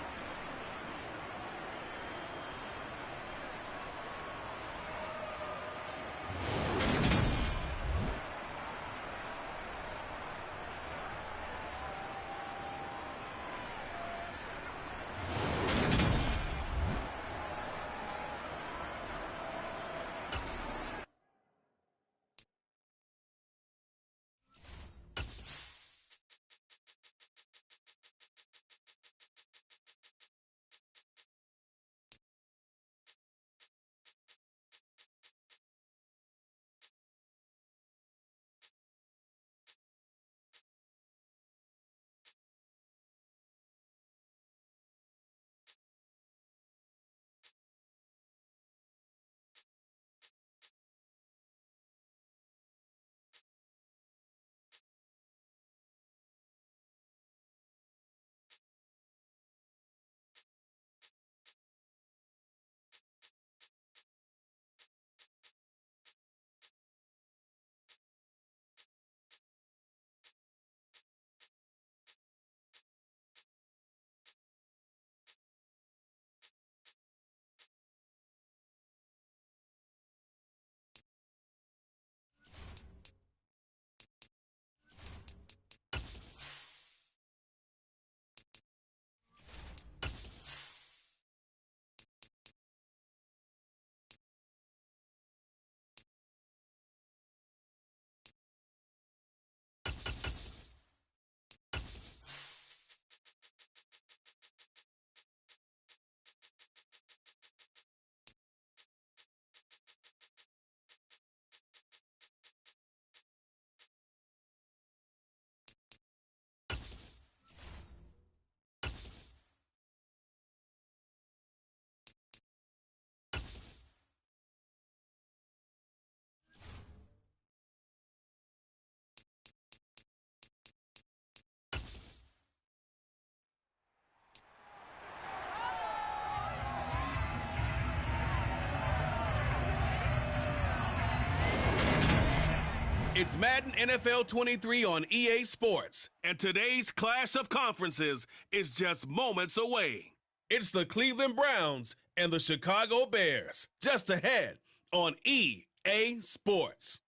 Speaker 1: It's Madden NFL 23 on EA Sports, and today's clash of conferences is just moments away. It's the Cleveland Browns and the Chicago Bears, just ahead on EA Sports.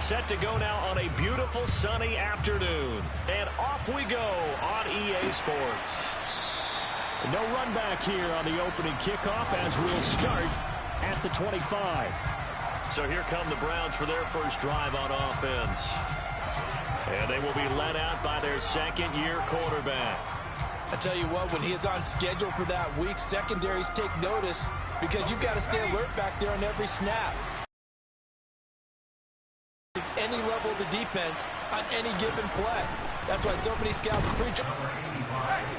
Speaker 2: Set to go now on a beautiful sunny afternoon. And off we go on EA Sports.
Speaker 5: No run back here on the opening kickoff as we'll start at the 25.
Speaker 2: So here come the Browns for their first drive on offense. And they will be led out by their second-year quarterback.
Speaker 3: I tell you what, when he is on schedule for that week, secondaries take notice because you've got to stay alert back there on every snap. Any level of the defense on any given play. That's why so many scouts preach.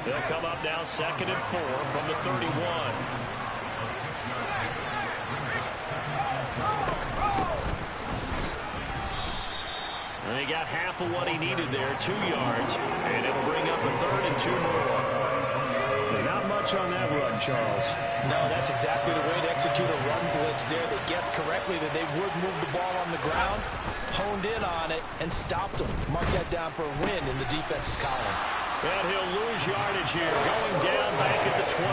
Speaker 2: They'll come up now 2nd and 4 from the 31. And he got half of what he needed there, 2 yards, and it'll bring up a 3rd and 2 more.
Speaker 5: Not much on that run, Charles.
Speaker 3: No, that's exactly the way to execute a run blitz there. They guessed correctly that they would move the ball on the ground, honed in on it, and stopped them. Mark that down for a win in the defense's column.
Speaker 2: And he'll lose yardage here, going down back at the 28.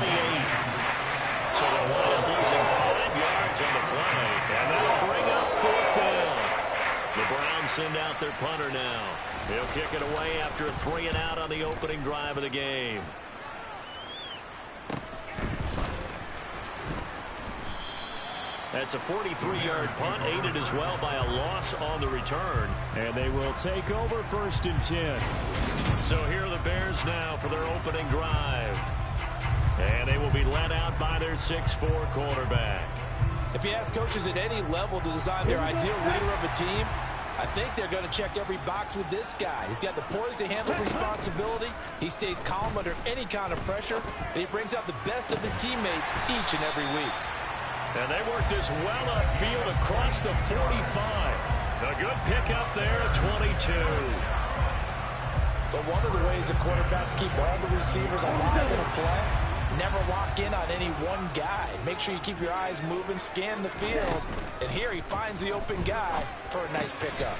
Speaker 2: So they'll wind up losing 5 yards on the play, and that'll bring up 4th down. The Browns send out their punter now. He'll kick it away after a 3 and out on the opening drive of the game. That's a 43-yard punt, aided as well by a loss on the return.
Speaker 5: And they will take over 1st and 10.
Speaker 2: So here are the Bears now for their opening drive. And they will be led out by their 6'4" quarterback.
Speaker 3: If you ask coaches at any level to design their ideal leader of a team, I think they're going to check every box with this guy. He's got the poise to handle responsibility. He stays calm under any kind of pressure, and he brings out the best of his teammates each and every week.
Speaker 2: And they work this well upfield across the 45. A good pickup there at 22.
Speaker 3: But one of the ways the quarterbacks keep all the receivers alive in a play, never lock in on any one guy. Make sure you keep your eyes moving, scan the field. And here he finds the open guy for a nice pickup.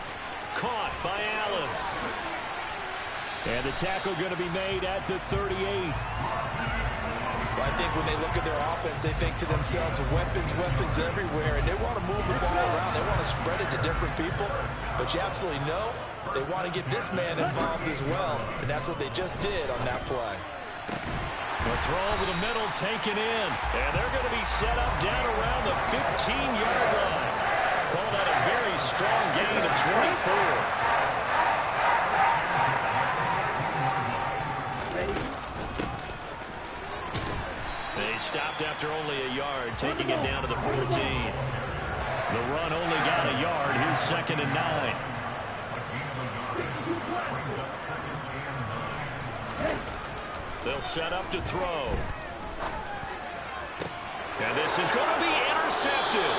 Speaker 2: Caught by Allen.
Speaker 5: And the tackle going to be made at the 38.
Speaker 3: Well, I think when they look at their offense, they think to themselves, weapons everywhere, and they want to move the ball around. They want to spread it to different people, but you absolutely know they want to get this man involved as well, and that's what they just did on that play.
Speaker 2: The throw over the middle taken in, and they're going to be set up down around the 15-yard line. Call that a very strong gain of 24. Stopped after only a yard, taking it down to the 14. The run only got a yard. Here's 2nd and 9. They'll set up to throw. And this is going to be intercepted.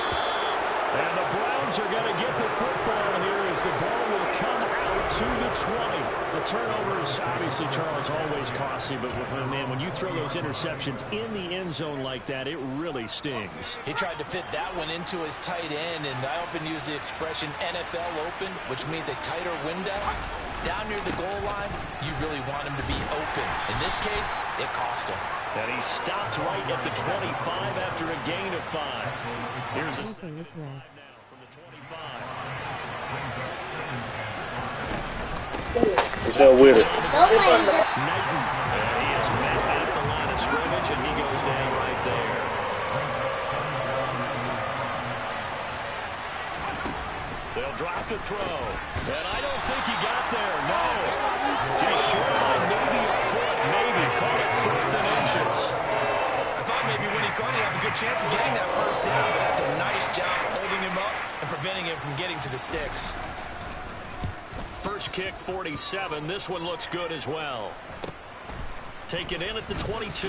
Speaker 2: And the Browns are going to get the football here as the ball will come out to the 20.
Speaker 5: The turnovers, obviously, Charles, always costly, but man, when you throw those interceptions in the end zone like that, it really stings.
Speaker 3: He tried to fit that one into his tight end, and I often use the expression NFL open, which means a tighter window. Down near the goal line, you really want him to be open. In this case, it cost him.
Speaker 2: And he stopped right at the 25 after a gain of 5. Here's a 5 now from the 25.
Speaker 8: What's up with it?
Speaker 2: Knighton. And he is met at the line of scrimmage, and he goes down right there. They'll drop to throw. And I don't think he got there. No. Just short by maybe a foot. Maybe. Call it 4th and inches.
Speaker 3: I thought maybe when he caught it, he'd have a good chance of getting that first down, but that's a nice job holding him up and preventing him from getting to the sticks.
Speaker 2: First kick, 47. This one looks good as well. Taken in at the 22.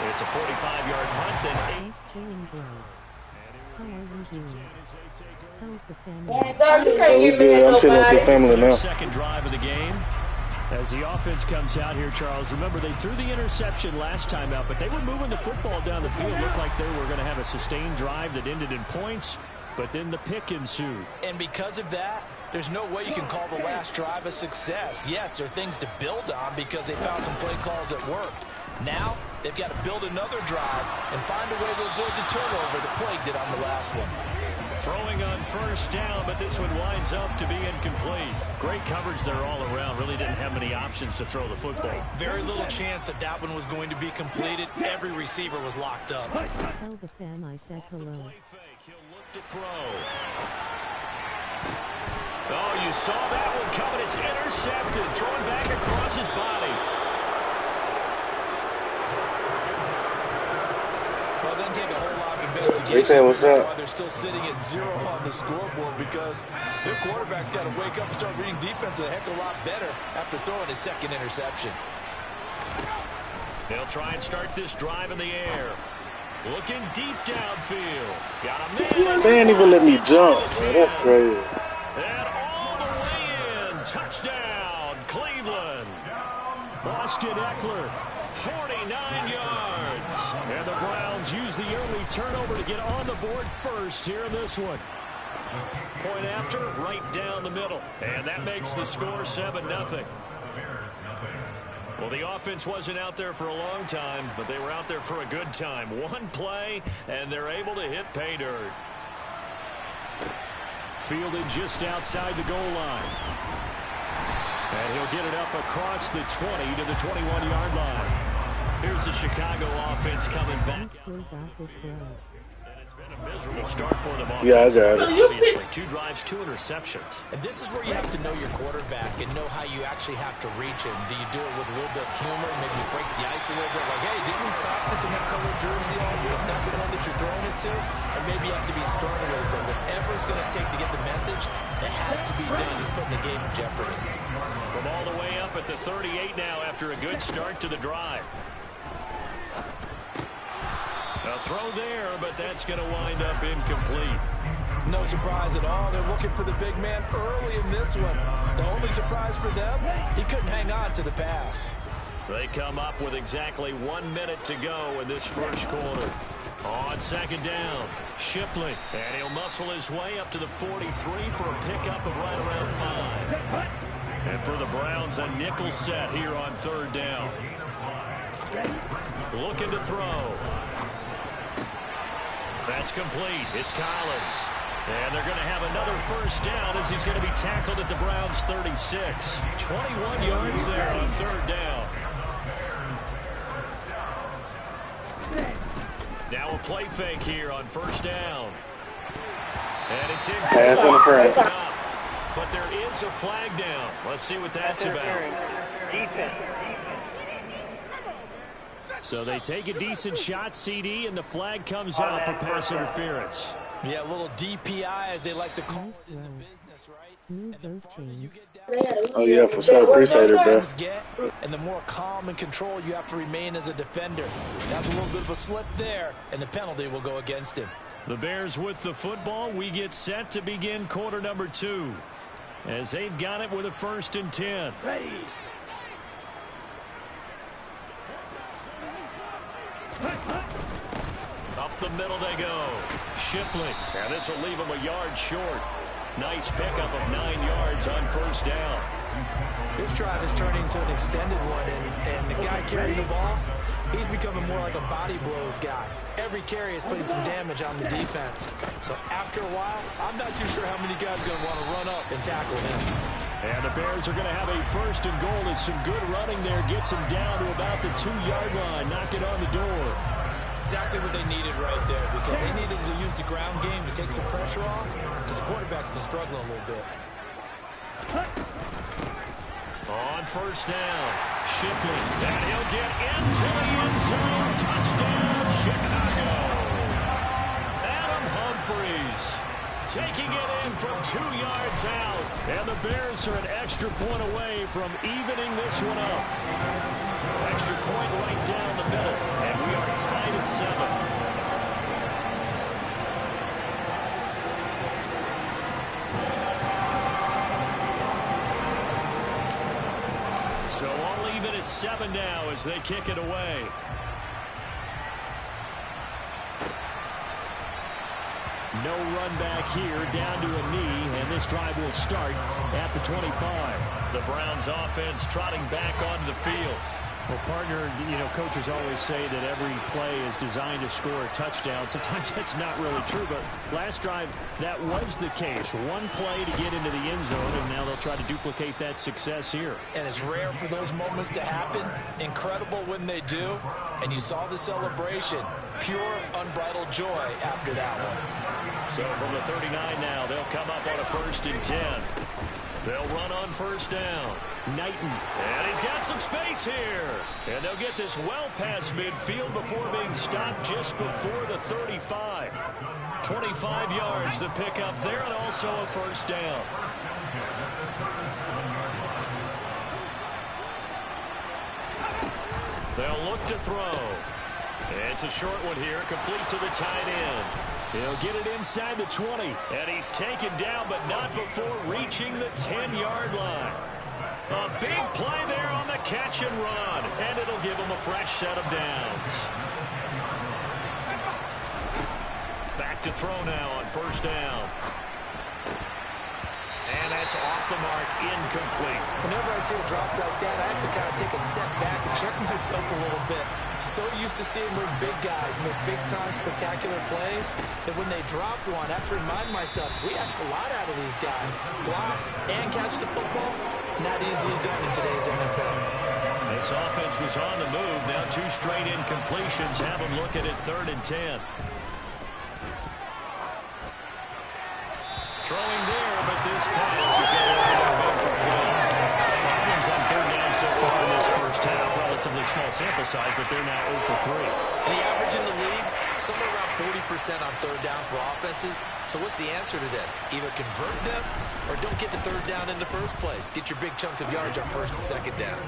Speaker 2: It's a 45-yard punt. Then
Speaker 8: I'm good. I'm chilling with your family now.
Speaker 5: Second drive of the game. As the offense comes out here, Charles, remember they threw the interception last time out, but they were moving the football down the field. Looked like they were going to have a sustained drive that ended in points, but then the pick ensued.
Speaker 3: And because of that, there's no way you can call the last drive a success. Yes, there are things to build on because they found some play calls that worked. Now, they've got to build another drive and find a way to avoid the turnover the Plague did on the last one.
Speaker 5: Throwing on first down, but this one winds up to be incomplete. Great coverage there all around. Really didn't have many options to throw the football.
Speaker 3: Very little chance that that one was going to be completed. Every receiver was locked up.
Speaker 8: Tell the fam I said hello.
Speaker 2: he'll look to throw. Oh, you saw that one coming. It's intercepted. Thrown back across his body.
Speaker 3: Well, it doesn't take a whole lot of investigation.
Speaker 8: They said, what's up?
Speaker 3: They're still sitting at 0 on the scoreboard because their quarterback's got to wake up and start reading defense a heck of a lot better after throwing his second interception.
Speaker 2: They'll try and start this drive in the air. Looking deep downfield. Got a man.
Speaker 8: They ain't even let me jump, man. That's crazy.
Speaker 2: And all the way in. Touchdown, Cleveland.
Speaker 5: Austin Eckler, 49 yards. And the Browns use the early turnover to get on the board first here in this one.
Speaker 2: Point after, right down the middle. And that makes the score 7-0. Well, the offense wasn't out there for a long time, but they were out there for a good time. One play, and they're able to hit pay dirt.
Speaker 5: Fielded just outside the goal line. And he'll get it up across the 20 to the 21-yard line.
Speaker 2: Here's the Chicago offense coming back.
Speaker 8: Still got this blood.
Speaker 2: It's been a miserable start for them.
Speaker 8: Yeah, I got it.
Speaker 2: Obviously, 2 drives, 2 interceptions.
Speaker 3: And this is where you have to know your quarterback and know how you actually have to reach him. Do you do it with a little bit of humor, maybe you break the ice a little bit, like, hey, didn't we practice in that color jersey all week, not the one that you're throwing it to? And maybe you have to be stern a little bit. Whatever it's going to take to get the message, it has to be done. He's putting the game in jeopardy.
Speaker 2: From all the way up at the 38 now after a good start to the drive. A throw there, but that's going to wind up incomplete.
Speaker 3: No surprise at all. They're looking for the big man early in this one. The only surprise for them, he couldn't hang on to the pass.
Speaker 2: They come up with exactly 1 minute to go in this first quarter. On second down, Shipley, and he'll muscle his way up to the 43 for a pickup of right around 5. And for the Browns, a nickel set here on third down. Looking to throw. That's complete. It's Collins. And they're going to have another first down as he's going to be tackled at the Browns' 36. 21 yards there on third down. Now a play fake here on first down. And it's in.
Speaker 8: Pass interference.
Speaker 2: But there is a flag down. Let's see what that's about.
Speaker 6: Defense.
Speaker 5: So they take a decent shot, CD, and the flag comes out for pass interference.
Speaker 3: Yeah, a little DPI, as they like to call
Speaker 8: Nice
Speaker 3: it in the
Speaker 8: throw.
Speaker 3: business, right?
Speaker 8: Move
Speaker 3: And
Speaker 8: those
Speaker 3: the further you
Speaker 8: chains.
Speaker 3: get down,
Speaker 8: Oh, yeah, for sure. Appreciate it, bro.
Speaker 3: and the more calm and control you have to remain as a defender. That's a little bit of a slip there, and the penalty will go against him.
Speaker 5: The Bears with the football. We get set to begin quarter number 2. As they've got it with a 1st and 10.
Speaker 6: Ready.
Speaker 2: Up the middle they go. Shipley. And this will leave him a yard short. Nice pickup of 9 yards on first down.
Speaker 3: This drive is turning into an extended one, and the guy carrying the ball, he's becoming more like a body blows guy. Every carry is putting some damage on the defense. So after a while, I'm not too sure how many guys are going to want to run up and tackle him.
Speaker 5: And the Bears are going to have a 1st and goal. There's some good running there. Gets him down to about the 2-yard line. Knock it on the door.
Speaker 3: Exactly what they needed right there, because they needed to use the ground game to take some pressure off, because the quarterback's been struggling a little bit.
Speaker 2: On first down, Shipley. And he'll get into the end zone. Touchdown, Chicago. Adam Humphries.
Speaker 5: taking it in from 2 yards out. And the Bears are an extra point away from evening this one up. Extra point right down the middle, and we are tied at 7. So all even at 7 now as they kick it away. No run back here, down to a knee, and this drive will start at the 25. The Browns offense trotting back onto the field. Well, partner, coaches always say that every play is designed to score a touchdown. Sometimes that's not really true, but last drive, that was the case. One play to get into the end zone, and now they'll try to duplicate that success here.
Speaker 3: And it's rare for those moments to happen. Incredible when they do. And you saw the celebration. Pure, unbridled joy after that one.
Speaker 5: So from the 39 now, they'll come up on a 1st and 10. They'll run on 1st down. Knighton. And he's got some space here. And they'll get this well past midfield before being stopped just before the 35. 25 yards to pick up there, and also a 1st down. They'll look to throw. It's a short one here, complete to the tight end. He'll get it inside the 20. And he's taken down, but not before reaching the 10-yard line. A big play there on the catch and run. And it'll give him a fresh set of downs. Back to throw now on 1st down. And that's off the mark, incomplete.
Speaker 3: Whenever I see a drop like that, I have to kind of take a step back and check myself a little bit. So used to seeing those big guys make big-time spectacular plays that when they drop one, I have to remind myself, we ask a lot out of these guys. Block and catch the football, not easily done in today's NFL.
Speaker 5: This offense was on the move. Now 2 straight incompletions have them looking at 3rd and 10. Throwing there, but this pass is going to end up incomplete. Problems on 3rd down so far in this first half. Relatively small sample size, but they're now 0 for 3.
Speaker 3: And the average in the league, somewhere around 40% on 3rd down for offenses. So what's the answer to this? Either convert them or don't get the 3rd down in the first place. Get your big chunks of yards on 1st and 2nd down.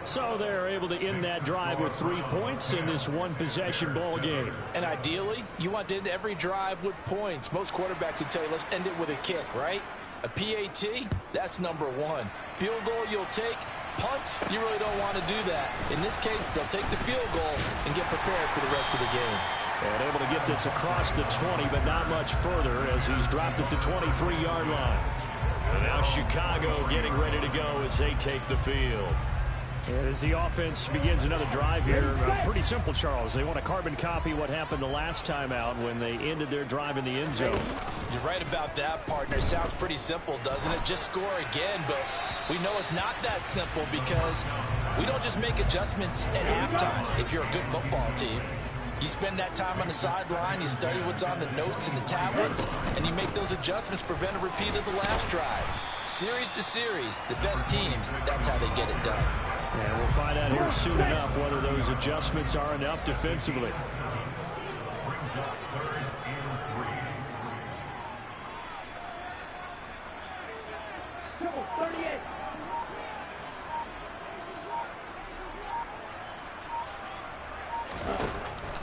Speaker 5: So they're able to end that drive with 3 points in this one-possession ball game.
Speaker 3: And ideally, you want to end every drive with points. Most quarterbacks would tell you, let's end it with a kick, right? A PAT, that's number 1. Field goal you'll take. Punts, you really don't want to do that. In this case, they'll take the field goal and get prepared for the rest of the game.
Speaker 5: And able to get this across the 20, but not much further as he's dropped it to 23-yard line. And now Chicago getting ready to go as they take the field. And as the offense begins another drive here, pretty simple, Charles. They want to carbon copy what happened the last time out when they ended their drive in the end zone.
Speaker 3: You're right about that, partner. Sounds pretty simple, doesn't it? Just score again, but we know it's not that simple because we don't just make adjustments at halftime if you're a good football team. You spend that time on the sideline, you study what's on the notes and the tablets, and you make those adjustments, prevent a repeat of the last drive. Series to series, the best teams, that's how they get it done.
Speaker 5: And we'll find out here soon enough whether those adjustments are enough defensively.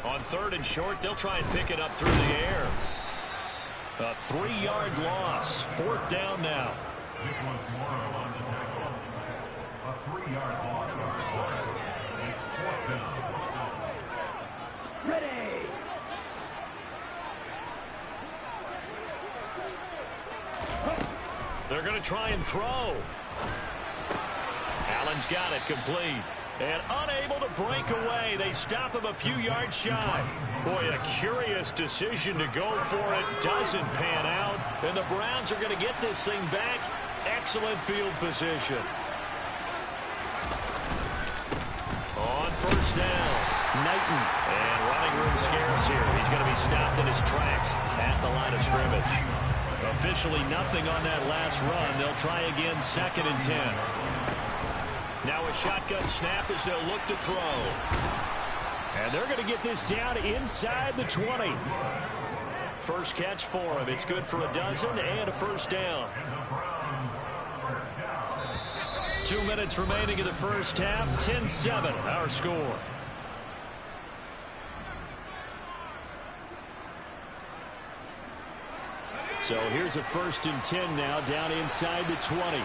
Speaker 5: On 3rd and short, they'll try and pick it up through the air. A 3-yard loss. 4th down now.
Speaker 4: Ready.
Speaker 5: They're going to try and throw. Allen's got it complete. And unable to break away. They stop him a few yards shy. Boy, a curious decision to go for it. Doesn't pan out. And the Browns are going to get this thing back. Excellent field position. On 1st down, Knighton. And running room scarce here. He's going to be stopped in his tracks at the line of scrimmage. Officially nothing on that last run. They'll try again 2nd and 10. Now a shotgun snap as they'll look to throw. And they're going to get this down inside the 20.
Speaker 2: First catch for him. It's good for a dozen and a first down. 2 minutes remaining in the first half. 10-7, our score.
Speaker 5: So here's a 1st and 10 now, down inside the 20.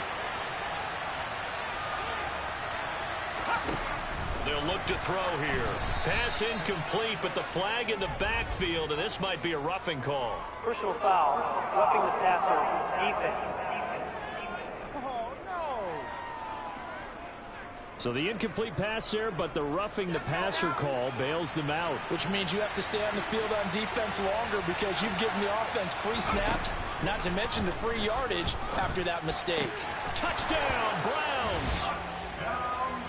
Speaker 2: They'll look to throw here. Pass incomplete, but the flag in the backfield, and this might be a roughing call.
Speaker 6: Personal foul, roughing the passer, defense.
Speaker 5: So the incomplete pass there, but the roughing the passer call bails them out.
Speaker 3: Which means you have to stay on the field on defense longer because you've given the offense free snaps, not to mention the free yardage after that mistake.
Speaker 2: Touchdown, Browns!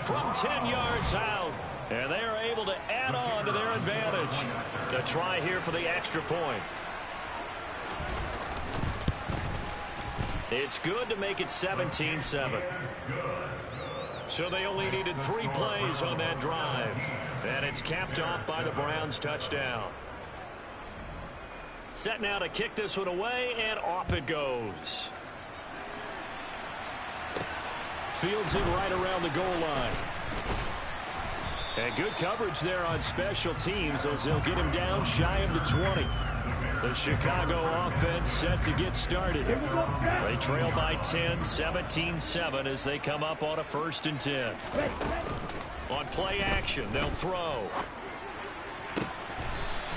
Speaker 2: From 10 yards out. And they are able to add on to their advantage. A try here for the extra point. It's good to make it 17-7. So they only needed 3 plays on that drive. And it's capped off by the Browns' touchdown. Set now to kick this one away, and off it goes.
Speaker 5: Fields it right around the goal line. And good coverage there on special teams as they'll get him down shy of the 20. The Chicago offense set to get started. They trail by 10, 17-7 as they come up on a 1st and 10. On play action, they'll throw.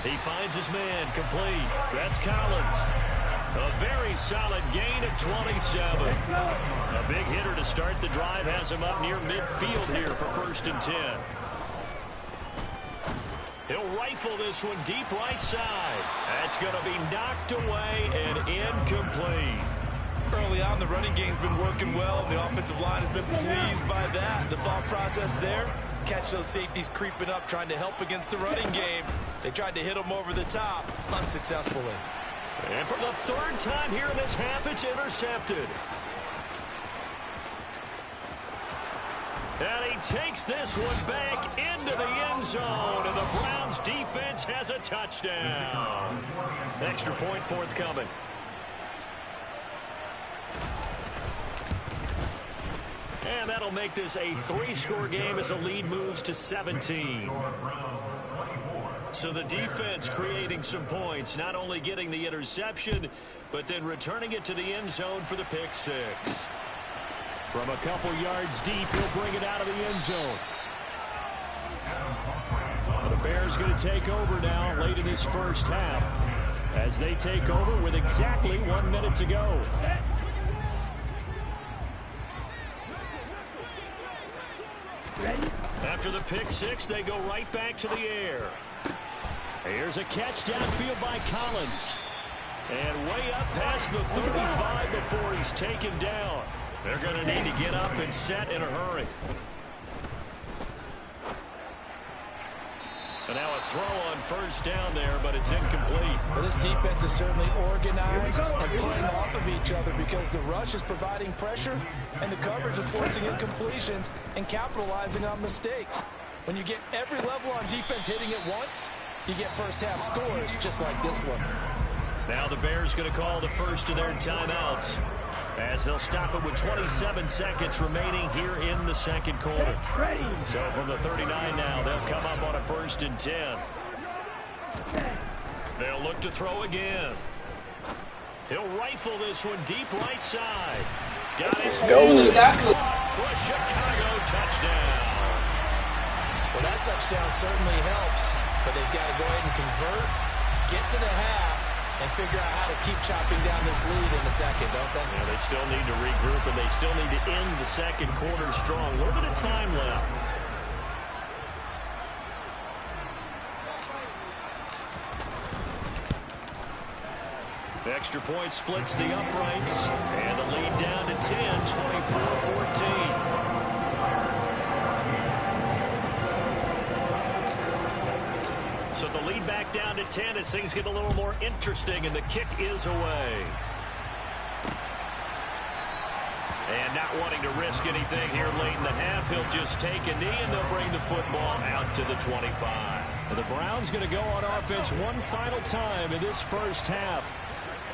Speaker 5: He finds his man, complete. That's Collins. A very solid gain of 27. A big hitter to start the drive has him up near midfield here for 1st and 10. He'll rifle this one deep right side. That's going to be knocked away and incomplete.
Speaker 9: Early on, the running game's been working well, and the offensive line has been pleased by that. The thought process there, catch those safeties creeping up, trying to help against the running game. They tried to hit them over the top, unsuccessfully.
Speaker 2: And for the 3rd time here in this half, it's intercepted. And he takes this one back into the end zone, and the Browns defense has a touchdown. Extra point forthcoming. And that'll make this a 3-score game as the lead moves to 17. So the defense creating some points, not only getting the interception, but then returning it to the end zone for the pick 6.
Speaker 5: From a couple yards deep, he'll bring it out of the end zone. The Bears going to take over now late in this first half as they take over with exactly 1 minute to go.
Speaker 2: After the pick 6, they go right back to the air.
Speaker 5: Here's a catch downfield by Collins. And way up past the 35 before he's taken down.
Speaker 2: They're going to need to get up and set in a hurry. And now a throw on 1st down there, but it's incomplete.
Speaker 3: Well, this defense is certainly organized and playing off of each other because the rush is providing pressure and the coverage is forcing incompletions and capitalizing on mistakes. When you get every level on defense hitting it once, you get first-half scores just like this one.
Speaker 2: Now the Bears going to call the first of their timeouts as they'll stop it with 27 seconds remaining here in the 2nd quarter. So from the 39 now, they'll come up on a 1st and 10. They'll look to throw again. He'll rifle this one deep right side. Got it. For a Chicago touchdown.
Speaker 3: Well, that touchdown certainly helps, but they've got to go ahead and convert, get to the half, and figure out how to keep chopping down this lead in the 2nd, don't they?
Speaker 2: Yeah, they still need to regroup, and they still need to end the 2nd quarter strong. A little bit of time left. The extra point splits the uprights, and the lead down to 10, 24-14. So the lead back down to 10 as things get a little more interesting, and the kick is away. And not wanting to risk anything here late in the half, he'll just take a knee, and they'll bring the football out to the 25.
Speaker 5: And the Browns going to go on offense one final time in this first half.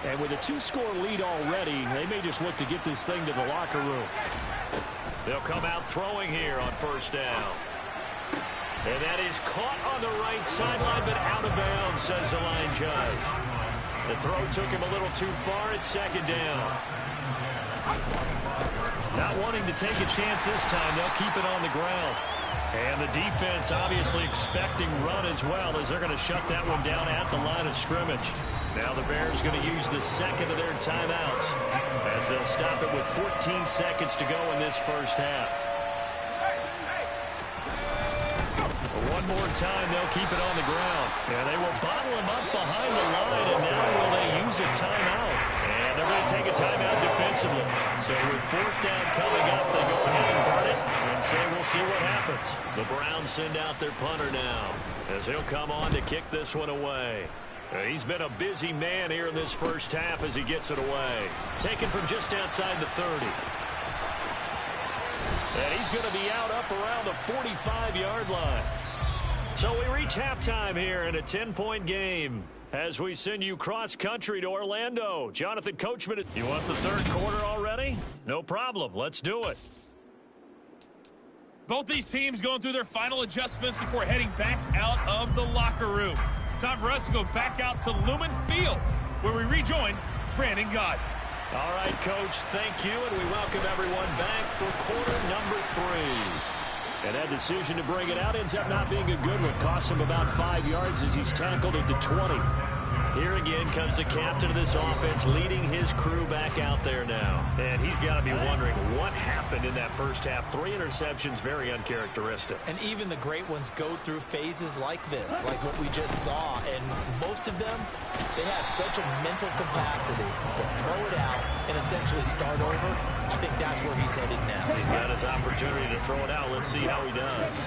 Speaker 5: And with a 2-score lead already, they may just look to get this thing to the locker room.
Speaker 2: They'll come out throwing here on first down. And that is caught on the right sideline, but out of bounds, says the line judge. The throw took him a little too far. It's second down.
Speaker 5: Not wanting to take a chance this time, they'll keep it on the ground. And the defense obviously expecting run as well, as they're going to shut that one down at the line of scrimmage. Now the Bears going to use the second of their timeouts as they'll stop it with 14 seconds to go in this first half. One more time, they'll keep it on the ground. And they will bottle him up behind the line, and now will they use a timeout? And they're going to take a timeout defensively. So with fourth down coming up, they go ahead and burn it and say we'll see what happens. The Browns send out their punter now as he'll come on to kick this one away. He's been a busy man here in this first half as he gets it away. Taken from just outside the 30. And he's going to be out up around the 45-yard line. So we reach halftime here in a 10-point game as we send you cross-country to Orlando. Jonathan Coachman, you want the third quarter already? No problem. Let's do it.
Speaker 7: Both these teams going through their final adjustments before heading back out of the locker room. Time for us to go back out to Lumen Field, where we rejoin Brandon Gott.
Speaker 5: All right, Coach, thank you, and we welcome everyone back for quarter number 3. And that decision to bring it out ends up not being a good one. Cost him about 5 yards as he's tackled into 20. Here again comes the captain of this offense leading his crew back out there now. And he's got to be wondering what happened in that first half. 3 interceptions, very uncharacteristic.
Speaker 3: And even the great ones go through phases like this, like what we just saw. And most of them, they have such a mental capacity to throw it out and essentially start over. I think that's where he's headed now.
Speaker 5: He's got his opportunity to throw it out. Let's see how he does.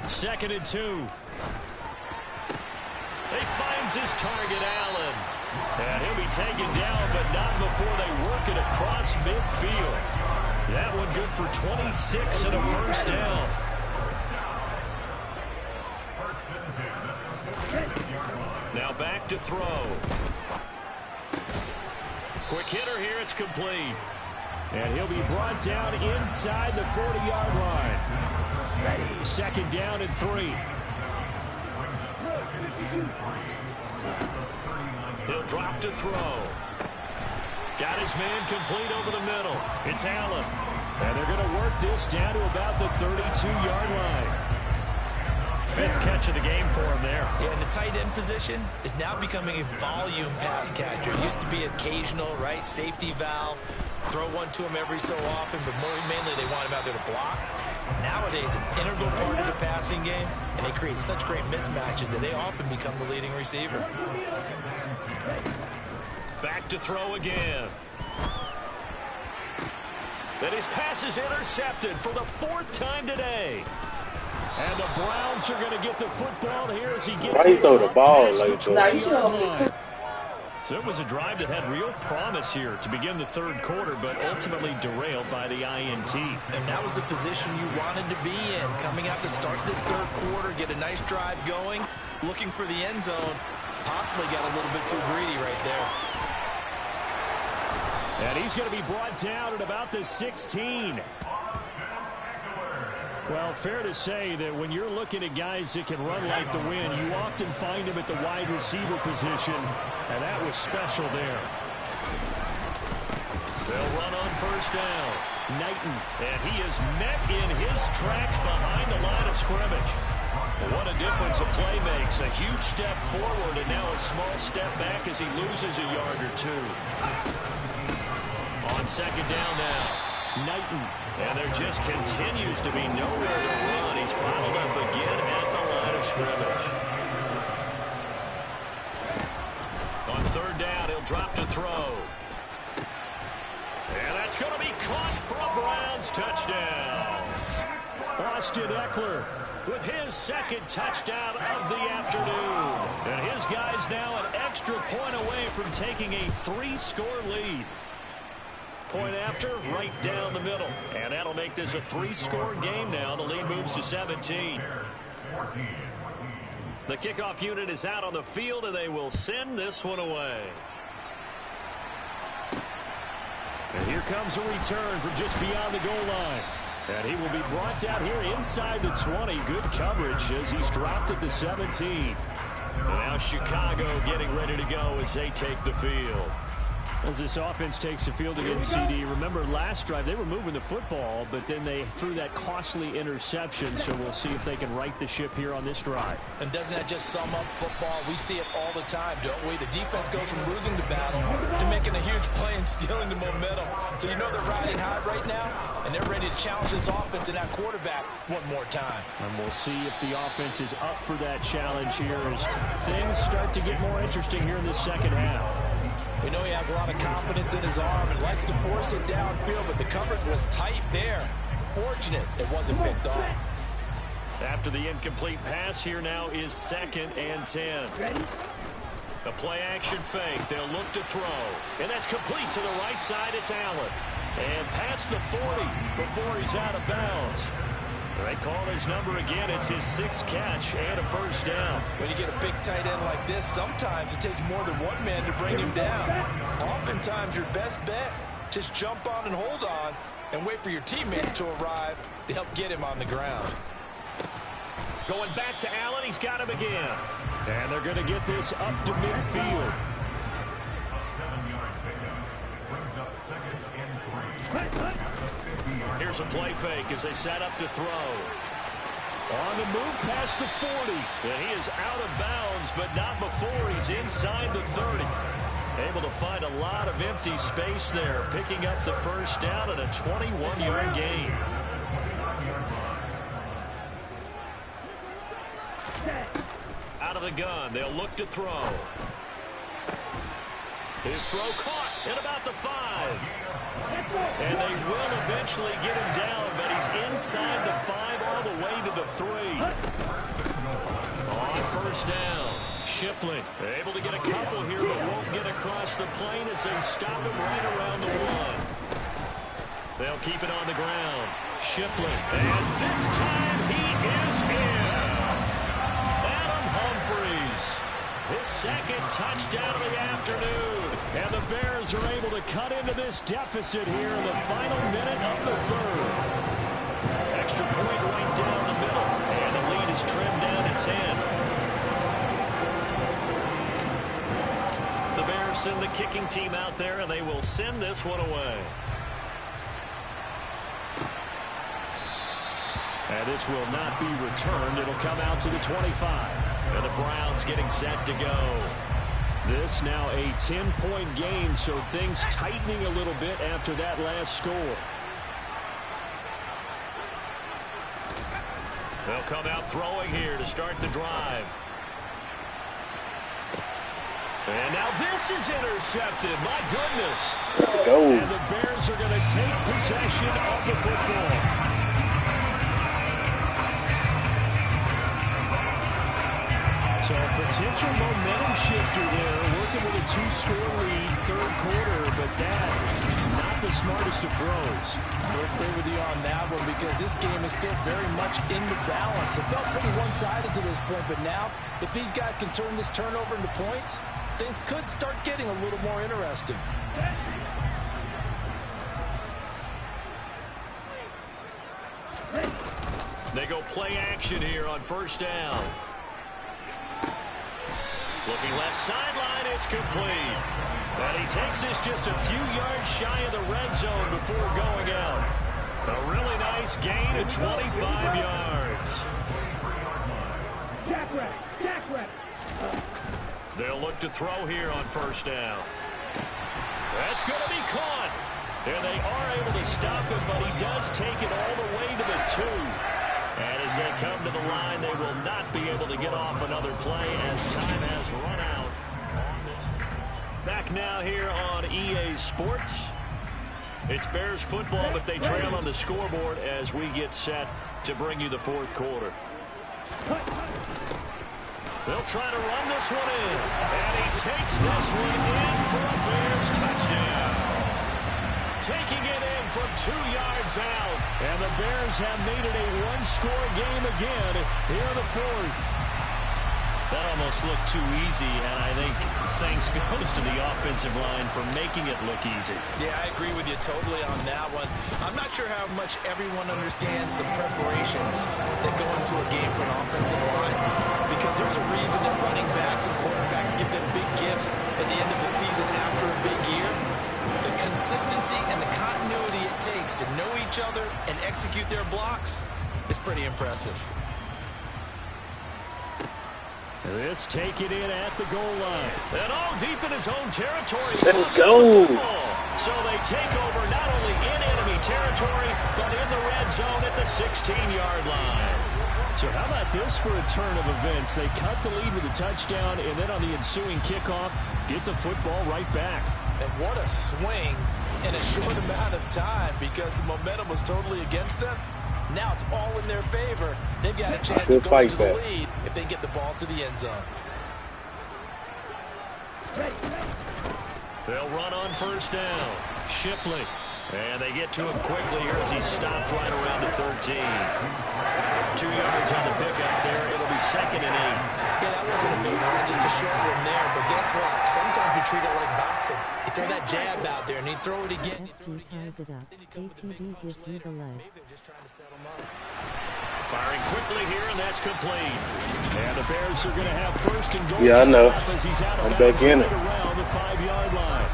Speaker 5: 2nd and 2. He finds his target, Allen. And he'll be taken down, but not before they work it across midfield. That one good for 26 and a first down. Now back to throw. Quick hitter here, it's complete. And he'll be brought down inside the 40-yard line. 2nd down and 3. He'll drop to throw. Got his man complete over the middle. It's Allen. And they're going to work this down to about the 32-yard line. 5th catch of the game for him there.
Speaker 3: Yeah, and the tight end position is now becoming a volume pass catcher. It used to be occasional, right? Safety valve. Throw one to him every so often, but mainly they want him out there to block. Nowadays, an integral part of the passing game, and they create such great mismatches that they often become the leading receiver.
Speaker 2: Back to throw again. Then his pass is intercepted for the 4th time today. And the Browns are going to get the football here as he gets
Speaker 8: Why you throw the ball like that?
Speaker 2: So it was a drive that had real promise here to begin the 3rd quarter, but ultimately derailed by the INT.
Speaker 3: And that was the position you wanted to be in, coming out to start this 3rd quarter, get a nice drive going, looking for the end zone, possibly got a little bit too greedy right there.
Speaker 5: And he's going to be brought down at about the 16. Well, fair to say that when you're looking at guys that can run like the wind, you often find them at the wide receiver position, and that was special there.
Speaker 2: They'll run on first down.
Speaker 5: Knighton.
Speaker 2: And he is met in his tracks behind the line of scrimmage. What a difference a play makes. A huge step forward and now a small step back as he loses a yard or 2. On 2nd down now.
Speaker 5: Knighton.
Speaker 2: And there just continues to be nowhere to run. He's bottled up again at the line of scrimmage. On 3rd down, he'll drop to throw. And that's going to be caught for a Browns touchdown.
Speaker 5: Austin Eckler
Speaker 2: with his 2nd touchdown of the afternoon. And his guys now an extra point away from taking a 3-score lead.
Speaker 5: Point after, right down the middle. And that'll make this a 3-score game now. The lead moves to 17. The kickoff unit is out on the field, and they will send this one away. And here comes a return from just beyond the goal line. And he will be brought down here inside the 20. Good coverage as he's dropped at the 17. And now Chicago getting ready to go as they take the field. As this offense takes the field against CD, remember last drive they were moving the football, but then they threw that costly interception, so we'll see if they can right the ship here on this drive.
Speaker 3: And doesn't that just sum up football? We see it all the time, don't we? The defense goes from losing the battle to making a huge play and stealing the momentum. So you know they're riding high right now, and they're ready to challenge this offense and that quarterback one more time.
Speaker 5: And we'll see if the offense is up for that challenge here as things start to get more interesting here in the second half.
Speaker 3: We know he has a lot of confidence in his arm and likes to force it downfield, but the coverage was tight there. Fortunate it wasn't picked off.
Speaker 5: After the incomplete pass, here now is 2nd and 10. The play action fake. They'll look to throw. And that's complete to the right side. It's Allen. And past the 40 before he's out of bounds. They call his number again. It's his 6th catch and a first down.
Speaker 3: When you get a big tight end like this, sometimes it takes more than one man to bring him down. Oftentimes, your best bet, just jump on and hold on and wait for your teammates to arrive to help get him on the ground.
Speaker 5: Going back to Allen. He's got him again. And they're going to get this up to midfield. Here's a play fake as they set up to throw. On the move past the 40. And he is out of bounds, but not before he's inside the 30. Able to find a lot of empty space there, picking up the first down and a 21-yard gain. Out of the gun, they'll look to throw. His throw caught at about the 5. And they will eventually get him down, but he's inside the 5 all the way to the 3. On first down, Shipley able to get a couple here, but won't get across the plane as they stop him right around the 1. They'll keep it on the ground. Shipley, and this time he is in. Adam Humphries, his 2nd touchdown of the afternoon. And the Bears are able to cut into this deficit here in the final minute of the 3rd. Extra point right down the middle. And the lead is trimmed down to 10. The Bears send the kicking team out there, and they will send this one away. And this will not be returned. It'll come out to the 25. And the Browns getting set to go. This now a 10-point game, so things tightening a little bit after that last score. They'll come out throwing here to start the drive. And now this is intercepted. My goodness.
Speaker 8: Let's go.
Speaker 5: And the Bears are going to take possession of the football. So a potential momentum shifter there, working with a 2-score lead, 3rd quarter, but that, not the smartest of throws.
Speaker 3: I'll agree with you on that one because this game is still very much in the balance. It felt pretty one-sided to this point, but now, if these guys can turn this turnover into points, things could start getting a little more interesting.
Speaker 5: They go play action here on first down. Looking left sideline, it's complete. And he takes this just a few yards shy of the red zone before going out. A really nice gain of 25 yards. They'll look to throw here on first down. That's going to be caught. And they are able to stop him, but he does take it all the way to the 2. And as they come to the line, they will not be able to get off another play as time has run out. Back now here on EA Sports. It's Bears football, but they trail on the scoreboard as we get set to bring you the 4th quarter. They'll try to run this one in. And he takes this one in for a Bears touchdown. taking it in from 2 yards out. And the Bears have made it a one-score game again here in the fourth.
Speaker 2: That almost looked too easy, and I think thanks goes to the offensive line for making it look easy.
Speaker 9: Yeah, I agree with you totally on that one. I'm not sure how much everyone understands the preparations that go into a game for an offensive line, because there's a reason that running backs and quarterbacks give them big gifts at the end of the season after a big year. The consistency and the continuity it takes to know each other and execute their blocks is pretty impressive.
Speaker 5: This taken in at the goal line.
Speaker 2: And all deep in his own territory.
Speaker 8: Let's go.
Speaker 2: So they take over not only in enemy territory, but in the red zone at the 16-yard line.
Speaker 5: So how about this for a turn of events? They cut the lead with a touchdown, and then on the ensuing kickoff, get the football right back.
Speaker 3: And what a swing in a short amount of time, because the momentum was totally against them. Now it's all in their favor. They've got a chance to go into the lead if they get the ball to the end zone.
Speaker 2: They'll run on first down. Shipley. And they get to him quickly here as he stopped right around the 13. 2 yards on the pickup there. It'll be 2nd and 8.
Speaker 3: Yeah, that wasn't a big one, just a short one there. But guess what? Sometimes you treat it like boxing. You throw that jab out there and you throw it again.
Speaker 8: FG ties it up. ATD gives you the leg.
Speaker 2: Firing quickly here, and that's complete.
Speaker 5: And the Bears are going to have first and goal.
Speaker 8: Yeah, I know.
Speaker 5: I'm
Speaker 8: back in it.
Speaker 5: Around the 5-yard line.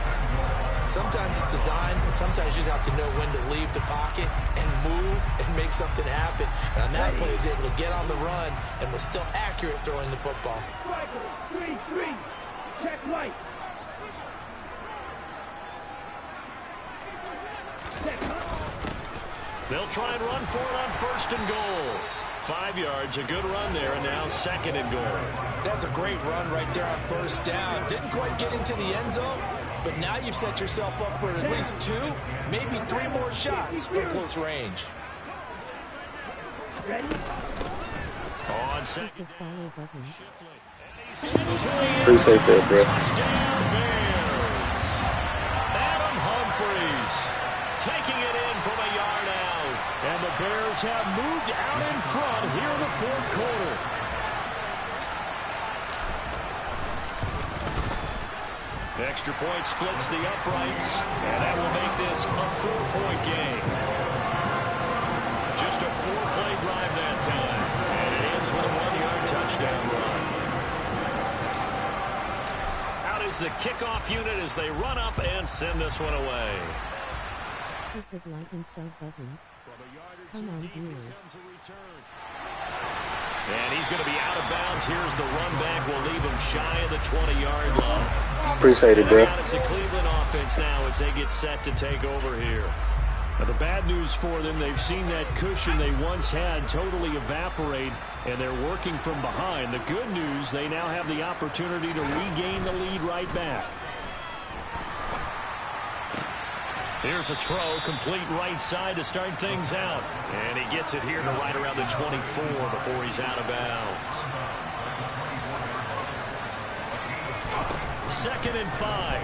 Speaker 3: Sometimes it's design, and sometimes you just have to know when to leave the pocket and move and make something happen. And on that play, he was able to get on the run and was still accurate throwing the football.
Speaker 4: 3-3. Check right.
Speaker 2: They'll try and run for it on first and goal. 5 yards, a good run there, and now 2nd and goal.
Speaker 3: That's a great run right there on first down. Didn't quite get into the end zone, but now you've set yourself up for at least 2, maybe 3 more shots from close range.
Speaker 2: On second
Speaker 8: Follow button. Appreciate that, bro.
Speaker 2: Touchdown Bears. Adam Humphries taking it in from a yard out.
Speaker 5: And the Bears have moved out in front here in the fourth quarter.
Speaker 2: The extra point splits the uprights, and that will make this a 4-point game. Just a 4-play drive that time, and it ends with a 1-yard touchdown run. Out is the kickoff unit as they run up and send this one away.
Speaker 8: Hit the like and sub button. Come on, viewers.
Speaker 2: And he's going to be out of bounds. Here's the run back. Will leave him shy of the 20-yard line.
Speaker 8: Appreciate it, bro.
Speaker 2: It's the Cleveland offense now as they get set to take over here.
Speaker 5: Now, the bad news for them, they've seen that cushion they once had totally evaporate, and they're working from behind. The good news, they now have the opportunity to regain the lead right back.
Speaker 2: Here's a throw, complete right side to start things out. And he gets it here to right around the 24 before he's out of bounds. 2nd and 5.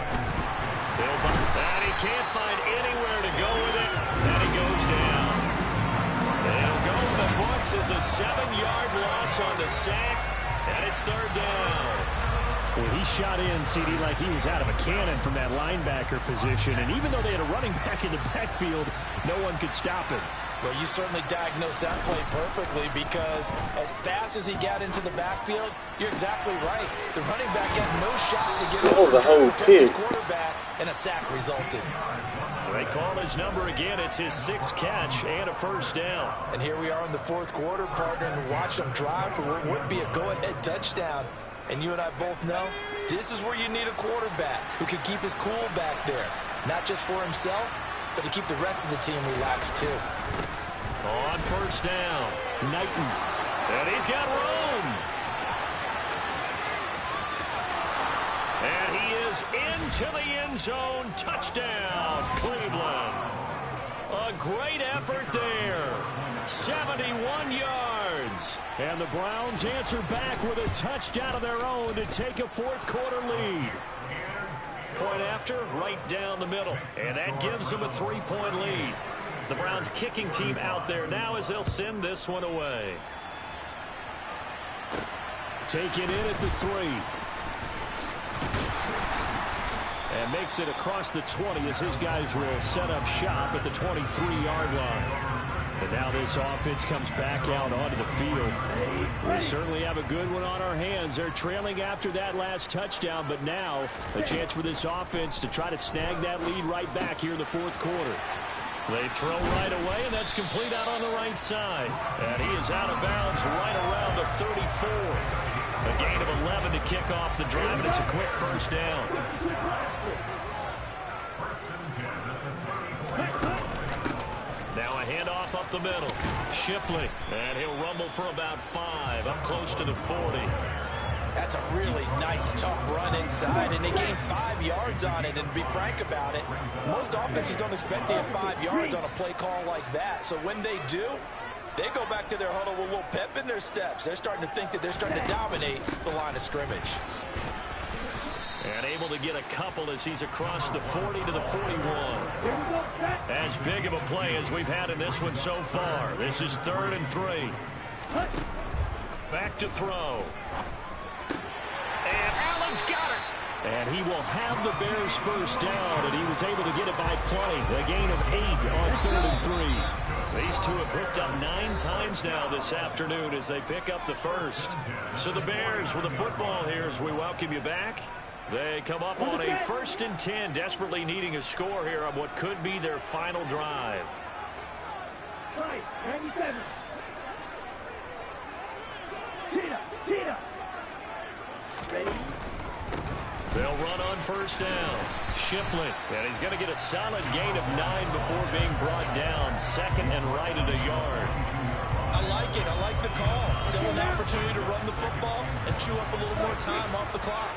Speaker 2: And he can't find anywhere to go with it. And he goes down. They'll go in the books as a 7-yard loss on the sack. And it's 3rd down.
Speaker 5: Well, he shot in, CD, like he was out of a cannon from that linebacker position. And even though they had a running back in the backfield, no one could stop him.
Speaker 3: Well, you certainly diagnosed that play perfectly, because as fast as he got into the backfield, you're exactly right. The running back had no shot to get
Speaker 8: That was a whole pick.
Speaker 3: Quarterback, and a sack resulted.
Speaker 2: They call his number again. It's his 6th catch and a 1st down.
Speaker 3: And here we are in the fourth quarter, partner, and watch them drive for what would be a go-ahead touchdown. And you and I both know this is where you need a quarterback who can keep his cool back there. Not just for himself, but to keep the rest of the team relaxed too.
Speaker 2: On first down,
Speaker 5: Knighton.
Speaker 2: And he's got room. And he is into the end zone. Touchdown, Cleveland. A great effort there. 71 yards.
Speaker 5: And the Browns answer back with a touchdown of their own to take a fourth quarter lead. point after, right down the middle. And that gives them a 3-point lead. The Browns kicking team out there now as they'll send this one away. Take it in at the 3. And makes it across the 20 as his guys will set up shop at the 23-yard line. And now this offense comes back out onto the field. We certainly have a good one on our hands. They're trailing after that last touchdown, but now a chance for this offense to try to snag that lead right back here in the fourth quarter. They throw right away, and that's complete out on the right side. And he is out of bounds right around the 34. A gain of 11 to kick off the drive, and it's a quick first down. Now a handoff up the middle. Shipley, and he'll rumble for about 5, up close to the 40.
Speaker 3: That's a really nice, tough run inside, and they gained 5 yards on it. And to be frank about it, most offenses don't expect to get 5 yards on a play call like that. So when they do, they go back to their huddle with a little pep in their steps. They're starting to think that they're starting to dominate the line of scrimmage.
Speaker 5: And able to get a couple as he's across the 40 to the 41. As big of a play as we've had in this one so far. This is 3rd and 3. Back to throw. And Allen's got it. And he will have the Bears first down, and he was able to get it by plenty. A gain of 8 on 3rd and 3. These two have hooked up 9 times now this afternoon as they pick up the first. So the Bears with the football here as we welcome you back. They come up on a 1st and 10, desperately needing a score here on what could be their final drive.
Speaker 4: 97. Cheetah. Ready?
Speaker 5: They'll run on first down. Shipley, and he's going to get a solid gain of 9 before being brought down. 2nd and right at a yard.
Speaker 9: I like it. I like the call. Still an opportunity to run the football and chew up a little more time off the clock.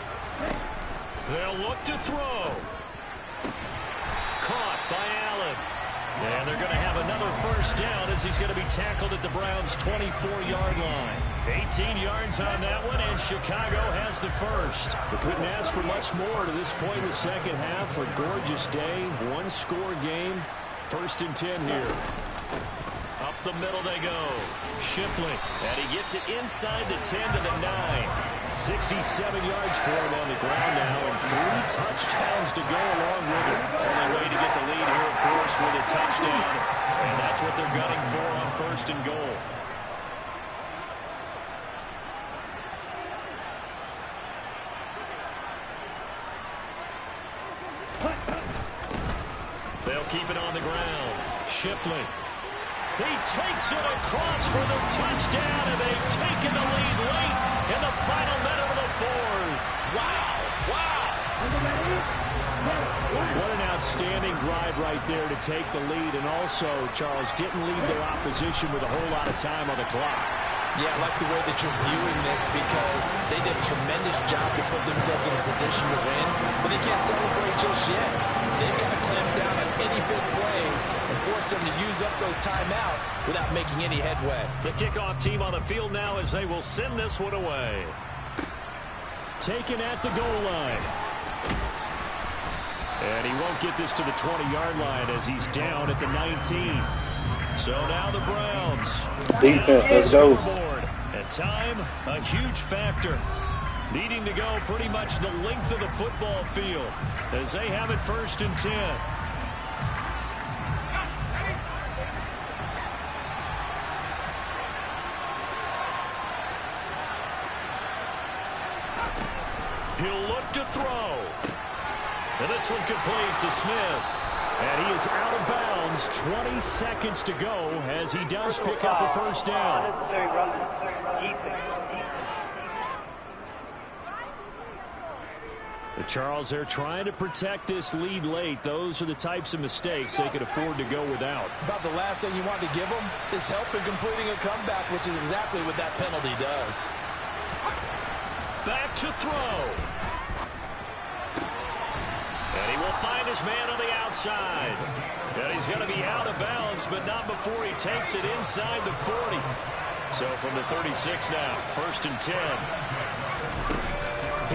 Speaker 5: They'll look to throw. Caught by Allen. And they're going to have another first down as he's going to be tackled at the Browns' 24-yard line. 18 yards on that one, and Chicago has the first. We couldn't ask for much more to this point in the second half. A gorgeous day, one-score game. 1st and 10 here. Up the middle they go. Shipley, and he gets it inside the 10 to the 9. 67 yards for him on the ground now, and 3 touchdowns to go along with it. Only way to get the lead here, of course, with a touchdown. And that's what they're gunning for on 1st and goal. They'll keep it on the ground. Shipley. He takes it across for the touchdown, and they've taken the lead late in the final minute of the 4th. Wow. What an outstanding drive right there to take the lead, and also, Charles, didn't leave their opposition with a whole lot of time on the clock.
Speaker 3: Yeah, I like the way that you're viewing this because they did a tremendous job to put themselves in a position to win, but they can't celebrate just yet. They've got to clamp down on any big plays and force them to use up those timeouts without making any headway.
Speaker 5: The kickoff team on the field now as they will send this one away. Taken at the goal line. And he won't get this to the 20-yard line as he's down at the 19. So now the Browns.
Speaker 8: Defense, let's go.
Speaker 5: At time, a huge factor. Needing to go pretty much the length of the football field as they have it 1st and 10. He'll look to throw. And this one complete to Smith. And he is out of bounds. 20 seconds to go as he does pick up a first down. The Charles, they're trying to protect this lead late. Those are the types of mistakes they could afford to go without.
Speaker 3: About the last thing you want to give them is help in completing a comeback, which is exactly what that penalty does.
Speaker 5: Back to throw. And he will find his man on the outside. And he's going to be out of bounds, but not before he takes it inside the 40. So from the 36 now, 1st and 10.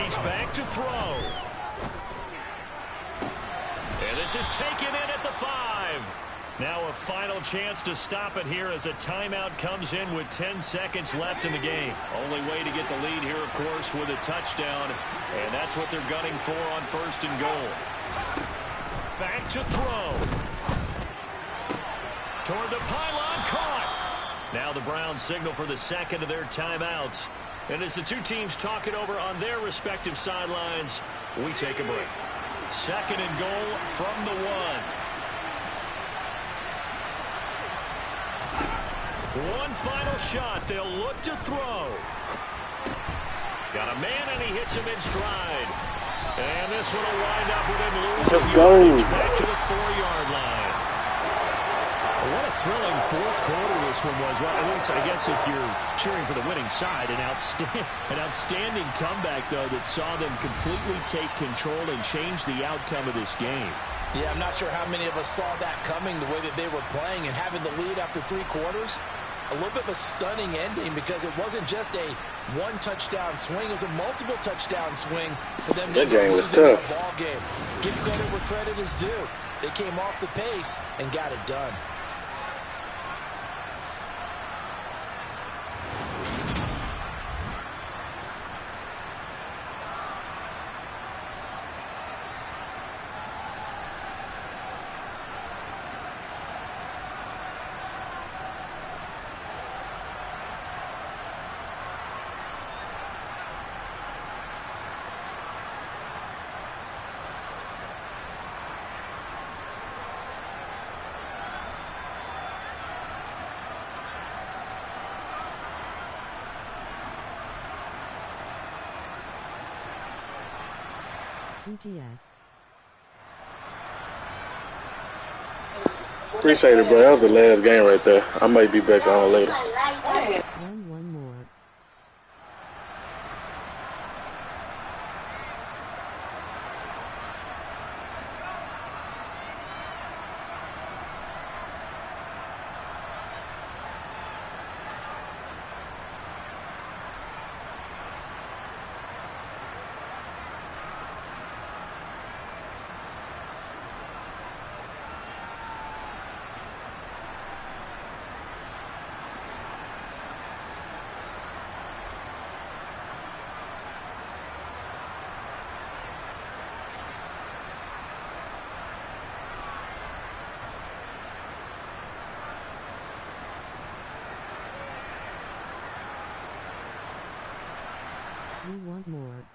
Speaker 5: He's back to throw.
Speaker 2: This is taken in at the 5. Now a final chance to stop it here as a timeout comes in with 10 seconds left in the game. Only way to get the lead here, of course, with a touchdown. And that's what they're gunning for on 1st and goal. Back to throw. Toward the pylon, caught. Now the Browns signal for the second of their timeouts. And as the two teams talk it over on their respective sidelines, we take a break. 2nd and goal from the 1. One final shot. They'll look to throw. Got a man, and he hits him in stride. And this one will wind up with him losing yardage back to the 4-yard line.
Speaker 5: What a thrilling fourth quarter this one was. Well, at least, I guess, if you're cheering for the winning side, an outstanding comeback, though, that saw them completely take control and change the outcome of this game.
Speaker 3: Yeah, I'm not sure how many of us saw that coming, the way that they were playing and having the lead after 3 quarters. A little bit of a stunning ending because it wasn't just a one-touchdown swing. It was a multiple touchdown swing for them.
Speaker 8: That game was tough.
Speaker 3: Ball game. Give credit where credit is due. They came off the pace and got it done.
Speaker 8: GGS.
Speaker 10: Appreciate it, bro. That was the last game right there. I might be back on later.
Speaker 8: One more. We want more.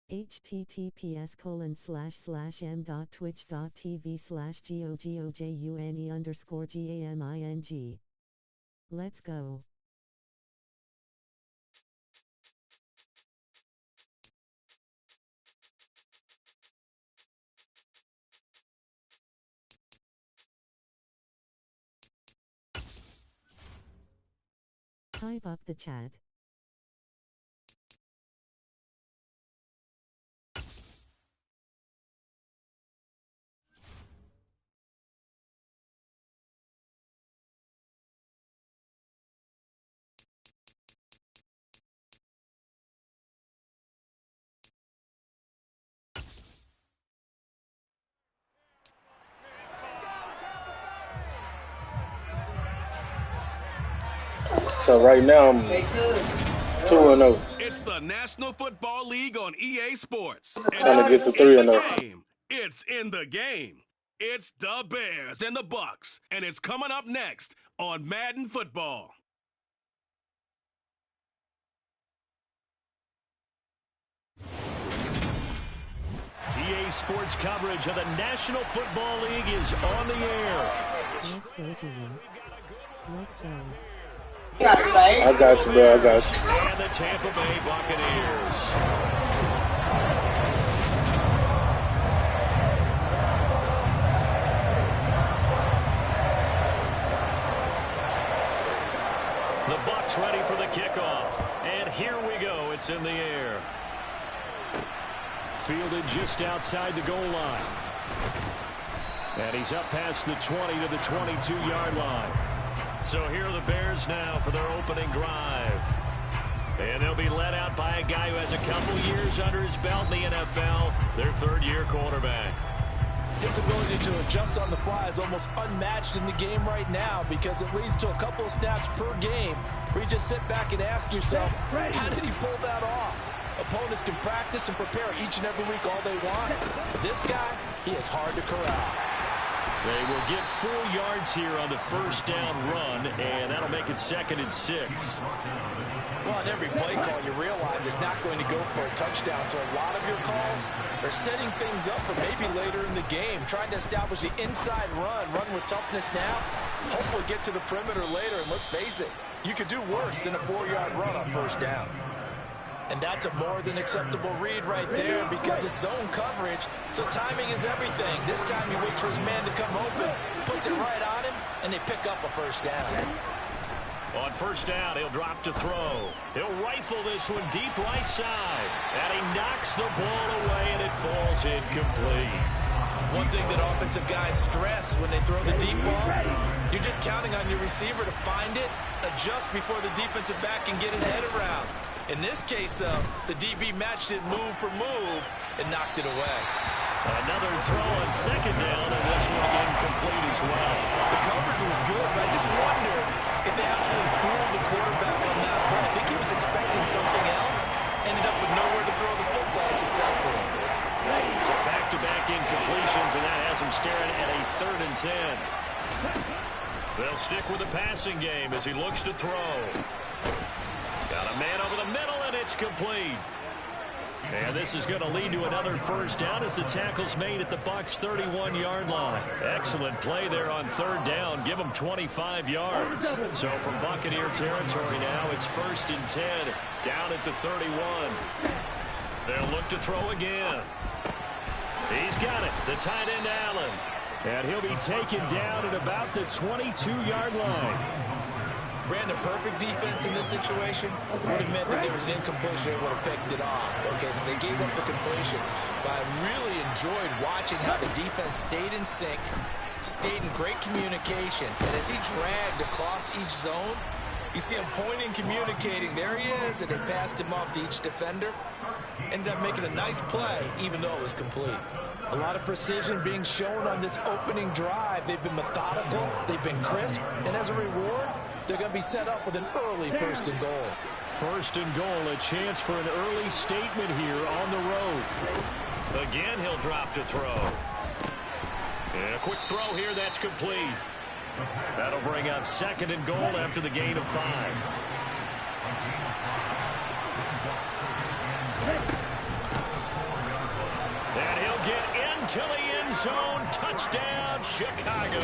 Speaker 8: https://m.twitch.tv/GOGOJUNE_GAMING. Let's go. Type up the chat.
Speaker 10: So right now I'm 2-0.
Speaker 1: It's the National Football League on EA Sports.
Speaker 10: Trying to get to 3-0.
Speaker 1: It's in the game. It's the Bears and the Bucks, and it's coming up next on Madden Football.
Speaker 5: EA Sports coverage of the National Football League is on the air.
Speaker 8: Let's go, Jimmy. Let's go.
Speaker 10: I got you, bro. I got you.
Speaker 5: And the Tampa Bay Buccaneers. The Bucs ready for the kickoff. And here we go. It's in the air. Fielded just outside the goal line. And he's up past the 20 to the 22-yard line. So here are the Bears now for their opening drive. And they'll be led out by a guy who has a couple years under his belt in the NFL, their third-year quarterback.
Speaker 3: His ability to adjust on the fly is almost unmatched in the game right now because it leads to a couple of snaps per game where you just sit back and ask yourself, how did he pull that off? Opponents can practice and prepare each and every week all they want. This guy, he is hard to corral.
Speaker 5: They will get 4 yards here on the first down run, and that'll make it 2nd and 6.
Speaker 3: Well, on every play call, you realize it's not going to go for a touchdown, so a lot of your calls are setting things up for maybe later in the game, trying to establish the inside run with toughness now, hopefully get to the perimeter later, and let's face it, you could do worse than a 4-yard run on first down. And that's a more than acceptable read right there because it's zone coverage, so timing is everything. This time he waits for his man to come open, puts it right on him, and they pick up a first down.
Speaker 5: On first down, he'll drop to throw. He'll rifle this one deep right side. And he knocks the ball away, and it falls incomplete.
Speaker 3: One thing that offensive guys stress when they throw the deep ball, you're just counting on your receiver to find it, adjust before the defensive back can get his head around. In this case, though, the DB matched it move for move and knocked it away.
Speaker 5: Another throw on second down, and this one incomplete as well.
Speaker 3: The coverage was good, but I just wonder if they absolutely fooled the quarterback on that play. I think he was expecting something else, ended up with nowhere to throw the football successfully.
Speaker 5: So back-to-back incompletions, and that has him staring at a 3rd and 10. They'll stick with the passing game as he looks to throw. Got a man over the middle, and it's complete. And this is going to lead to another first down as the tackle's made at the Bucs' 31-yard line. Excellent play there on 3rd down. Give them 25 yards. So from Buccaneer territory now, it's 1st and 10, down at the 31. They'll look to throw again. He's got it, the tight end Allen. And he'll be taken down at about the 22-yard line.
Speaker 3: Brandon, perfect defense in this situation would have meant that there was an incompletion. They would have picked it off. Okay, so they gave up the completion. But I really enjoyed watching how the defense stayed in sync, stayed in great communication. And as he dragged across each zone, you see him pointing, communicating. There he is, and they passed him off to each defender. Ended up making a nice play, even though it was complete. A lot of precision being shown on this opening drive. They've been methodical, they've been crisp, and as a reward, they're going to be set up with an early 1st and goal.
Speaker 5: 1st and goal, a chance for an early statement here on the road. Again, he'll drop to throw. And a quick throw here, that's complete. That'll bring up 2nd and goal after the gain of 5. And he'll get into the end zone. Touchdown, Chicago.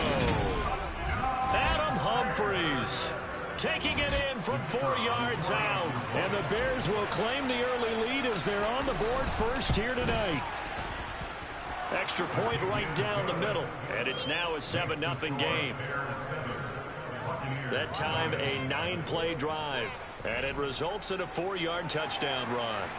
Speaker 5: Adam Humphries taking it in from 4 yards out. And the Bears will claim the early lead as they're on the board first here tonight. Extra point right down the middle. And it's now a 7-0 game. That time a 9-play drive. And it results in a 4-yard touchdown run.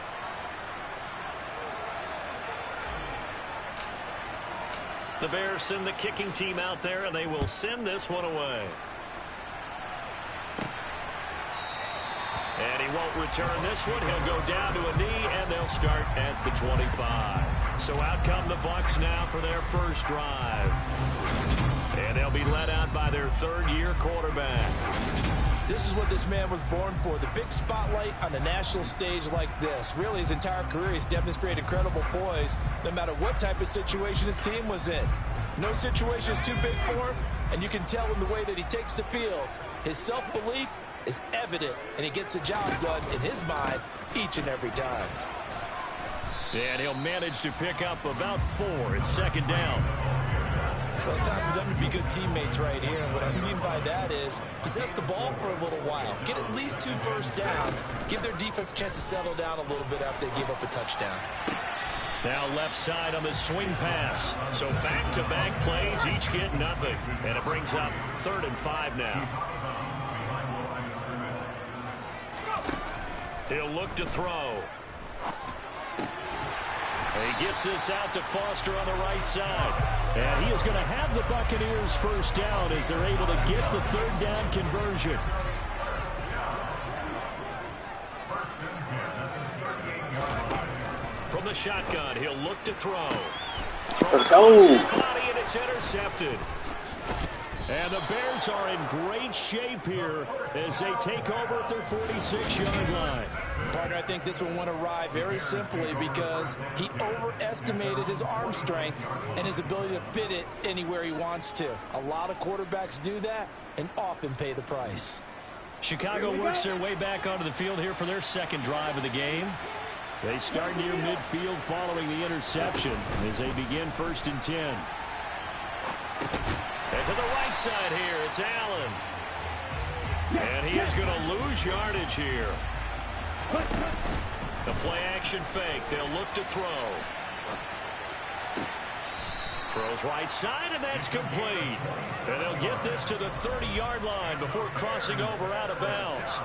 Speaker 5: The Bears send the kicking team out there, and they will send this one away. And he won't return this one. He'll go down to a knee, and they'll start at the 25. So out come the Bucs now for their first drive. And they'll be led out by their 3rd-year quarterback.
Speaker 3: This is what this man was born for, the big spotlight on the national stage like this. Really, his entire career, he's demonstrated incredible poise, no matter what type of situation his team was in. No situation is too big for him, and you can tell in the way that he takes the field. His self-belief is evident, and he gets the job done in his mind each and every time.
Speaker 5: And he'll manage to pick up about 4. It's second down.
Speaker 9: Well, it's time for them to be good teammates right here. And what I mean by that is possess the ball for a little while. Get at least 2 first downs. Give their defense a chance to settle down a little bit after they give up a touchdown.
Speaker 5: Now left side on the swing pass. So back-to-back plays, each get nothing. And it brings up 3rd and 5 now. He'll look to throw. He gets this out to Foster on the right side. And he is going to have the Buccaneers first down as they're able to get the 3rd down conversion. From the shotgun, he'll look to throw.
Speaker 10: Let's go.
Speaker 5: His body, and it's intercepted. And the Bears are in great shape here as they take over at their 46-yard line.
Speaker 3: Partner, I think this one went awry very simply because he overestimated his arm strength and his ability to fit it anywhere he wants to. A lot of quarterbacks do that and often pay the price.
Speaker 5: Chicago works their way back onto the field here for their second drive of the game. They start near midfield following the interception as they begin 1st and 10. And to the right side here, it's Allen. And he is going to lose yardage here. The play-action fake. They'll look to throw. Throws right side, and that's complete. And they'll get this to the 30-yard line before crossing over out of bounds.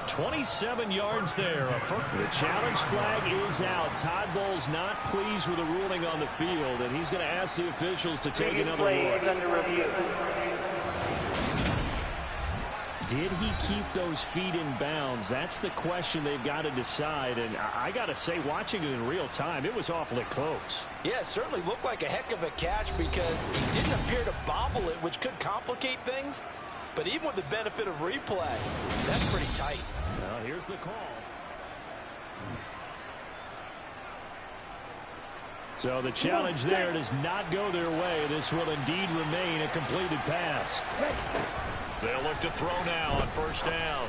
Speaker 5: 27 yards there. The challenge flag is out. Todd Bowles not pleased with the ruling on the field, and he's going to ask the officials to take another look. Did he keep those feet in bounds? That's the question they've got to decide. And I got to say, watching it in real time, it was awfully close.
Speaker 3: Yeah, it certainly looked like a heck of a catch because he didn't appear to bobble it, which could complicate things. But even with the benefit of replay, that's pretty tight.
Speaker 5: Well, here's the call. So the challenge there does not go their way. This will indeed remain a completed pass. They'll look to throw now on 1st down.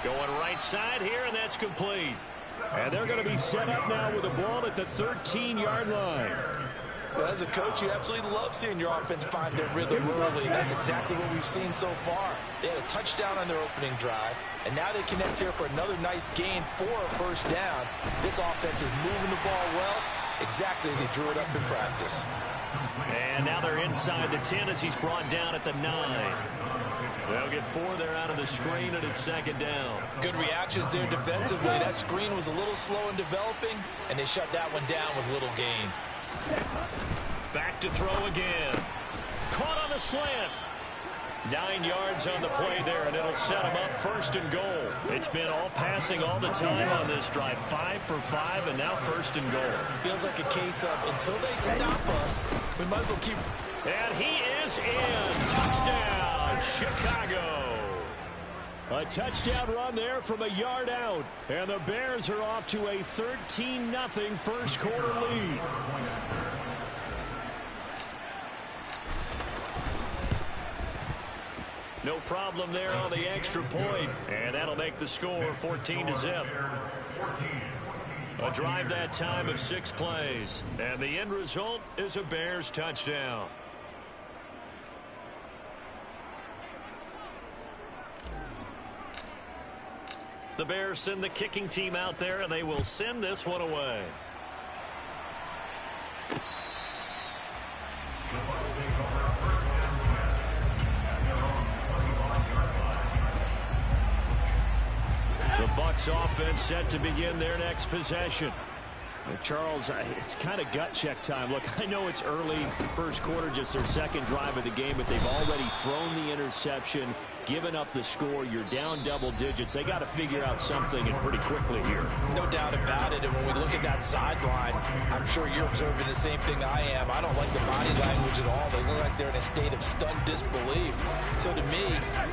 Speaker 5: Going right side here, and that's complete. And they're going to be set up now with the ball at the 13-yard line.
Speaker 3: Well, as a coach, you absolutely love seeing your offense find their rhythm early. That's exactly what we've seen so far. They had a touchdown on their opening drive, and now they connect here for another nice gain for a 1st down. This offense is moving the ball well, exactly as he drew it up in practice.
Speaker 5: And now they're inside the 10 as he's brought down at the 9. They'll get 4 there out of the screen, and it's 2nd down.
Speaker 3: Good reactions there defensively. That screen was a little slow in developing, and they shut that one down with little gain.
Speaker 5: Back to throw again. Caught on the slant. 9 yards on the play there, and it'll set him up 1st and goal. It's been all passing all the time on this drive. 5 for 5, and now 1st and goal.
Speaker 9: Feels like a case of until they stop us, we might as well keep.
Speaker 5: And he is in. Touchdown, Chicago. A touchdown run there from a yard out. And the Bears are off to a 13-0 first quarter lead. No problem there on the extra point. And that'll make the score 14-0. A drive that time of 6 plays. And the end result is a Bears touchdown. The Bears send the kicking team out there, and they will send this one away. The Bucs offense set to begin their next possession. Charles, it's kind of gut check time. Look, I know it's early first quarter, just their second drive of the game, but they've already thrown the interception given up the score. You're down double digits. They got to figure out something and pretty quickly here.
Speaker 3: No doubt about it. And when we look at that sideline, I'm sure you're observing the same thing I am. I don't like the body language at all. They look like they're in a state of stunned disbelief. So to me,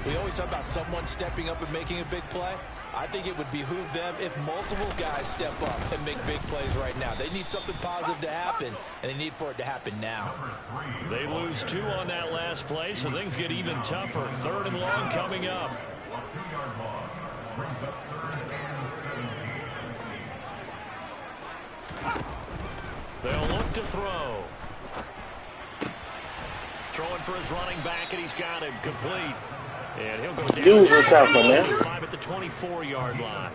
Speaker 3: we always talk about someone stepping up and making a big play. I think it would behoove them if multiple guys step up and make big plays right now. They need something positive to happen, and they need for it to happen now.
Speaker 5: They lose 2 on that last play, so things get even tougher. 3rd and long coming up. They'll look to throw. Throwing for his running back, and he's got him complete. And he'll go down at the 24-yard line.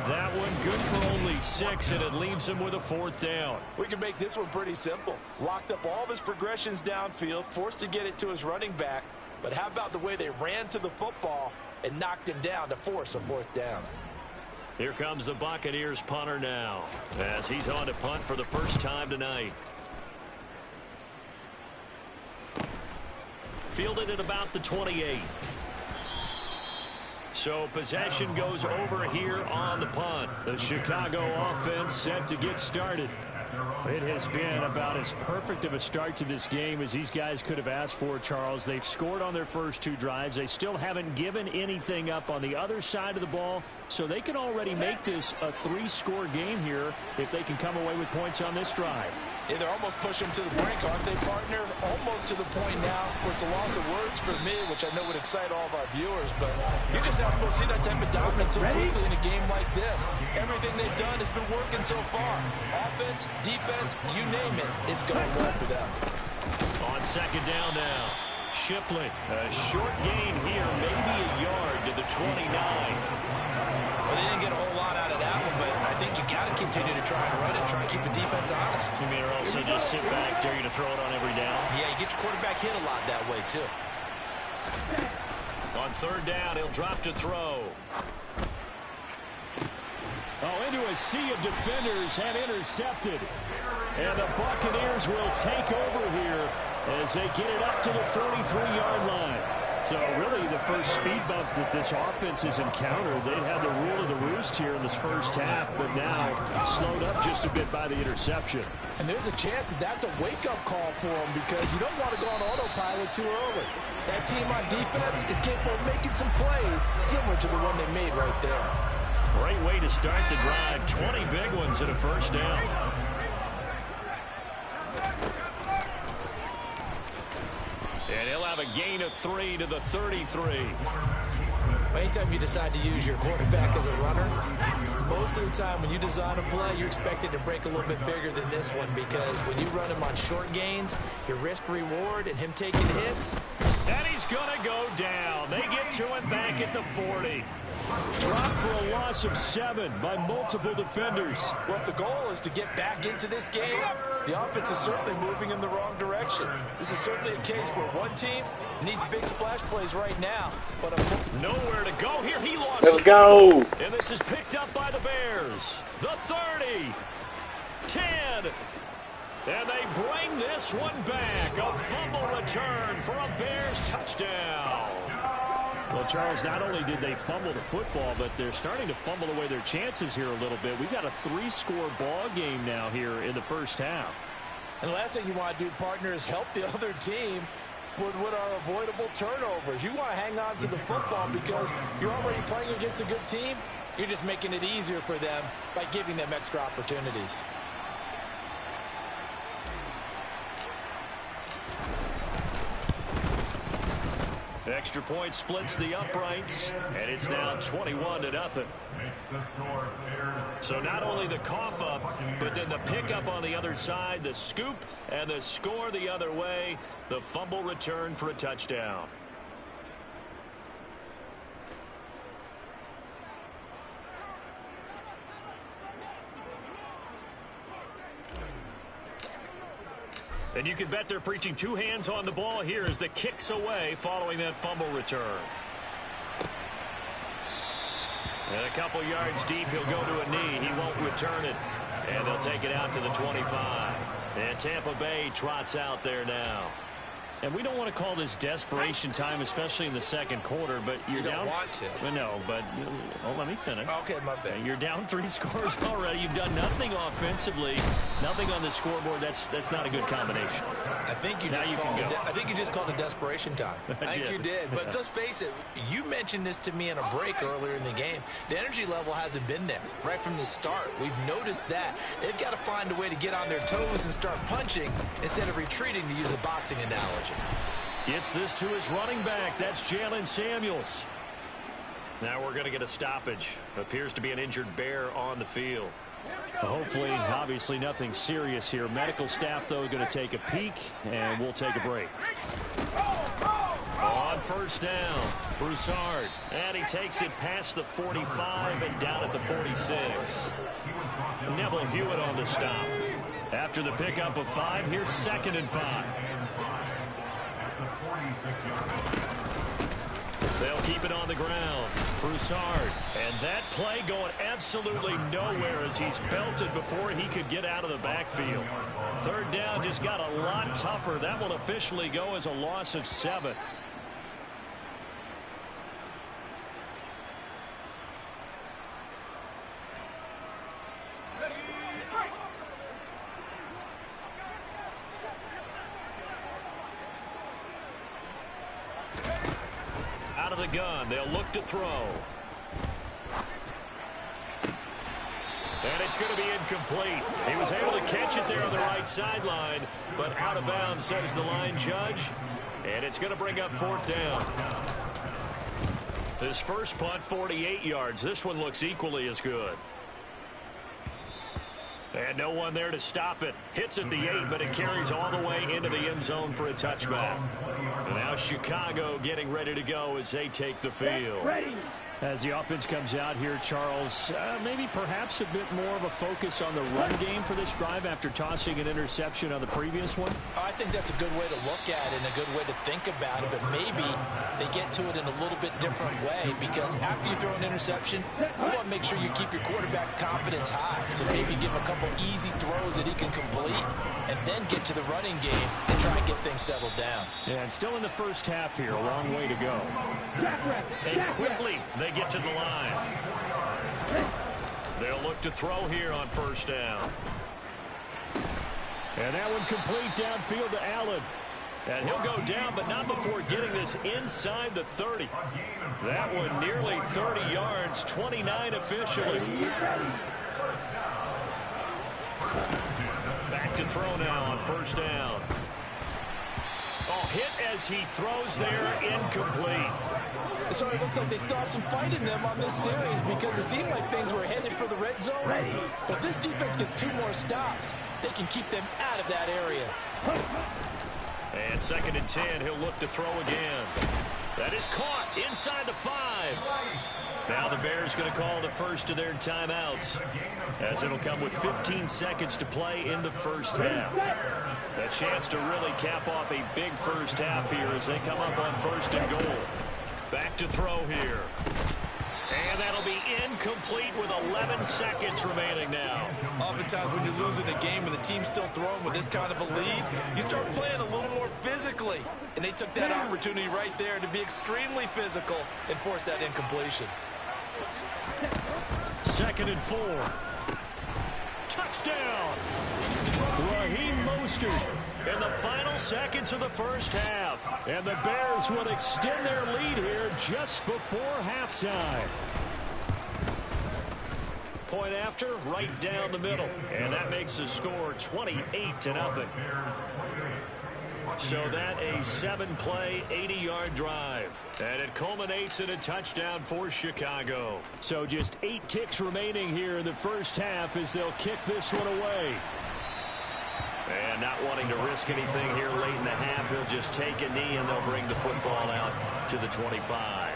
Speaker 5: That one good for only 6, and it leaves him with a 4th down.
Speaker 3: We can make this one pretty simple. Locked up all of his progressions downfield, forced to get it to his running back. But how about the way they ran to the football and knocked him down to force a 4th down?
Speaker 5: Here comes the Buccaneers punter now, as he's on to punt for the first time tonight. Fielded at about the 28. So possession goes over here on the punt. The Chicago offense set to get started. It has been about as perfect of a start to this game as these guys could have asked for, Charles. They've scored on their first 2 drives. They still haven't given anything up on the other side of the ball, so they can already make this a 3-score game here if they can come away with points on this drive.
Speaker 3: Yeah, they're almost pushing them to the brink, aren't they, partner? Almost to the point now where it's a loss of words for me, which I know would excite all of our viewers, but you're just not supposed to see that type of dominance so quickly in a game like this. Everything they've done has been working so far. Offense, defense, you name it, it's going well for them.
Speaker 5: On 2nd down now, Shipley. A short gain here, maybe a yard to the 29.
Speaker 3: Well, they didn't get a whole lot out of that one, but I think you got to continue to try and run it, try and keep the defense honest.
Speaker 5: You mean, or also just sit back, dare you to throw it on every down?
Speaker 3: Yeah, you get your quarterback hit a lot that way, too.
Speaker 5: On 3rd down, he'll drop to throw. Oh, into a sea of defenders and intercepted. And the Buccaneers will take over here as they get it up to the 43-yard line. So really the first speed bump that this offense has encountered. They'd had the rule of the roost here in this first half, but now slowed up just a bit by the interception.
Speaker 3: And there's a chance that that's a wake-up call for them because you don't want to go on autopilot too early. That team on defense is capable of making some plays similar to the one they made right there.
Speaker 5: Great way to start the drive. 20 big ones and a first down. And he'll have a gain of 3 to the 33.
Speaker 3: Anytime you decide to use your quarterback as a runner, most of the time when you design a play, you're expected to break a little bit bigger than this one because when you run him on short gains, your risk-reward and him taking hits.
Speaker 5: And he's going to go down. They get to him back at the 40. Dropped for a loss of 7 by multiple defenders.
Speaker 3: Well, if the goal is to get back into this game, the offense is certainly moving in the wrong direction. This is certainly a case where one team needs big splash plays right now. But
Speaker 5: nowhere to go here. He lost.
Speaker 10: Let's go.
Speaker 5: And this is picked up by the Bears. The 30. 10. And they bring this one back. A fumble return for a Bears touchdown. Well, Charles, not only did they fumble the football, but they're starting to fumble away their chances here a little bit. We've got a 3-score ball game now here in the first half.
Speaker 3: And the last thing you want to do, partner, is help the other team with what are avoidable turnovers. You want to hang on to the football because you're already playing against a good team. You're just making it easier for them by giving them extra opportunities.
Speaker 5: Extra point splits the uprights, and it's now 21-0. So not only the cough up, but then the pickup on the other side, the scoop, and the score the other way, the fumble return for a touchdown. And you can bet they're preaching 2 hands on the ball here as the kick's away following that fumble return. And a couple yards deep, he'll go to a knee. He won't return it. And they'll take it out to the 25. And Tampa Bay trots out there now. And we don't want to call this desperation time, especially in the second quarter, but you're down.
Speaker 3: You don't want to.
Speaker 5: No, but let me finish.
Speaker 3: Okay, my bad.
Speaker 5: You're down 3 scores already. You've done nothing offensively, nothing on the scoreboard. That's not a good combination.
Speaker 3: I think you just called it desperation time. I think you did. But let's face it, you mentioned this to me in a break earlier in the game. The energy level hasn't been there right from the start. We've noticed that. They've got to find a way to get on their toes and start punching instead of retreating, to use a boxing analogy.
Speaker 5: Gets this to his running back. That's Jalen Samuels. Now we're going to get a stoppage. Appears to be an injured Bear on the field. Hopefully, obviously, nothing serious here. Medical staff, though, going to take a peek, and we'll take a break. On first down, Broussard. And he takes it past the 45 and down at the 46. Neville Hewitt on the stop. After the pickup of 5, here's 2nd and 5. They'll keep it on the ground. Broussard. And that play going absolutely nowhere as he's belted before he could get out of the backfield. 3rd down just got a lot tougher. That will officially go as a loss of 7. Out of the gun, they'll look to throw. And it's going to be incomplete. He was able to catch it there on the right sideline, but out of bounds, says the line judge. And it's going to bring up 4th down. His first punt, 48 yards. This one looks equally as good. And no one there to stop it. Hits at the 8, but it carries all the way into the end zone for a touchback. And now Chicago getting ready to go as they take the field. As the offense comes out here, Charles, maybe perhaps a bit more of a focus on the run game for this drive after tossing an interception on the previous one?
Speaker 3: I think that's a good way to look at it and a good way to think about it, but maybe they get to it in a little bit different way, because after you throw an interception, you want to make sure you keep your quarterback's confidence high. So maybe give him a couple easy throws that he can complete and then get to the running game and try and get things settled down.
Speaker 5: Yeah, and still in the first half here, a long way to go. And quickly they get to the line. They'll look to throw here on first down. And that one complete downfield to Allen. And he'll go down, but not before getting this inside the 30. That one nearly 30 yards, 29 officially. Back to throw now on first down. Oh, hit as he throws there, incomplete.
Speaker 3: So it looks like they still have some fight in them on this series, because it seemed like things were headed for the red zone. But if this defense gets 2 more stops, they can keep them out of that area.
Speaker 5: And 2nd and 10, he'll look to throw again. That is caught inside the 5. Now the Bears going to call the first of their timeouts, as it'll come with 15 seconds to play in the first half. A chance to really cap off a big first half here as they come up on 1st and goal. Back to throw here. And that'll be incomplete with 11 seconds remaining now.
Speaker 9: Oftentimes when you're losing a game and the team's still throwing with this kind of a lead, you start playing a little more physically. And they took that opportunity right there to be extremely physical and force that incompletion.
Speaker 5: 2nd and 4. Touchdown! Raheem Mostert in the final seconds of the first half. And the Bears will extend their lead here just before halftime. Point after, right down the middle. And that makes the score 28-0. So that a 7-play, 80-yard drive. And it culminates in a touchdown for Chicago. So just 8 ticks remaining here in the first half as they'll kick this one away. And not wanting to risk anything here late in the half, he'll just take a knee and they'll bring the football out to the 25.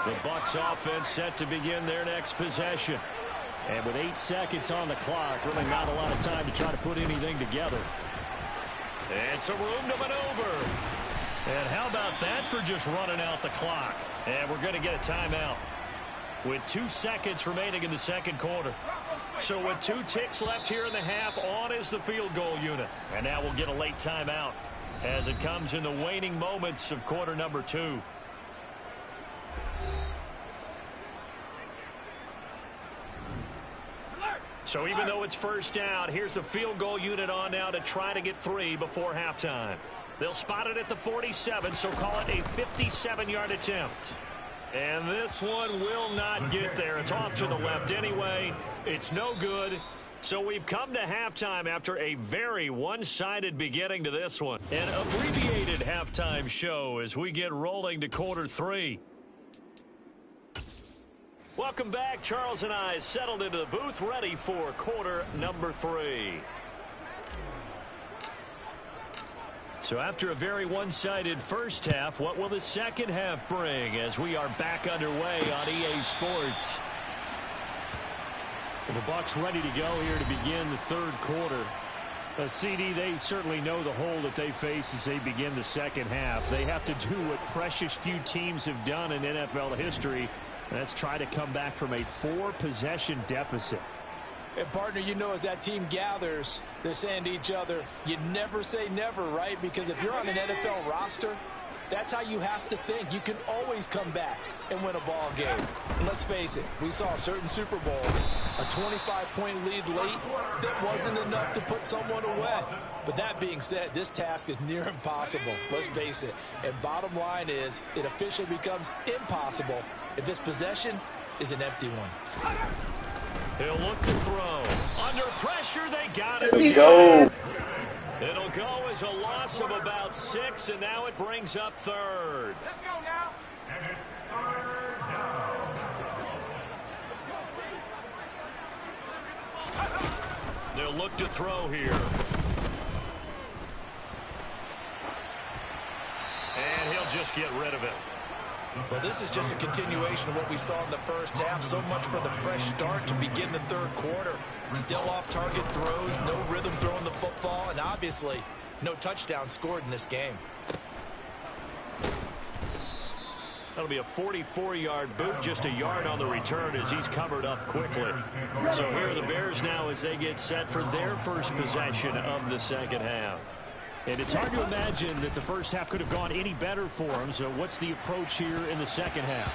Speaker 5: The Bucs offense set to begin their next possession. And with 8 seconds on the clock, really not a lot of time to try to put anything together. And some room to maneuver. And how about that for just running out the clock? And we're going to get a timeout with 2 seconds remaining in the second quarter. So with 2 ticks left here in the half, on is the field goal unit. And now we'll get a late timeout.
Speaker 2: as it comes in the waning moments of quarter number 2. So even though it's first down, here's the field goal unit on now to try to get 3 before halftime. They'll spot it at the 47, so call it a 57-yard attempt. And this one will not get there. It's off to the left anyway. It's no good. So we've come to halftime after a very one-sided beginning to this one. An abbreviated halftime show as we get rolling to quarter 3. Welcome back. Charles and I settled into the booth ready for quarter number 3. So after a very one-sided first half, what will the second half bring as we are back underway on EA Sports?
Speaker 5: The Bucs ready to go here to begin the third quarter. CD, they certainly know the hole that they face as they begin the second half. They have to do what precious few teams have done in NFL history. That's try to come back from a 4-possession deficit.
Speaker 3: And, partner, you know, as that team gathers, they're saying to each other, you never say never, right? Because if you're on an NFL roster, that's how you have to think. You can always come back and win a ball game. And let's face it, we saw a certain Super Bowl, a 25-point lead late that wasn't enough to put someone away. But that being said, this task is near impossible. Let's face it. And bottom line is, it officially becomes impossible if this possession is an empty one.
Speaker 2: He'll look to throw. Under pressure, they got it.
Speaker 10: Let's go.
Speaker 2: It'll go as a loss of about 6, and now it brings up third.
Speaker 4: Let's go now. And it's third down.
Speaker 2: They'll look to throw here. And he'll just get rid of it.
Speaker 9: Well, this is just a continuation of what we saw in the first half. So much for the fresh start to begin the third quarter. Still off-target throws, no rhythm throwing the football, and obviously no touchdown scored in this game.
Speaker 2: That'll be a 44-yard boot, just a yard on the return as he's covered up quickly. So here are the Bears now as they get set for their first possession of the second half.
Speaker 5: And it's hard to imagine that the first half could have gone any better for them. So what's the approach here in the second half?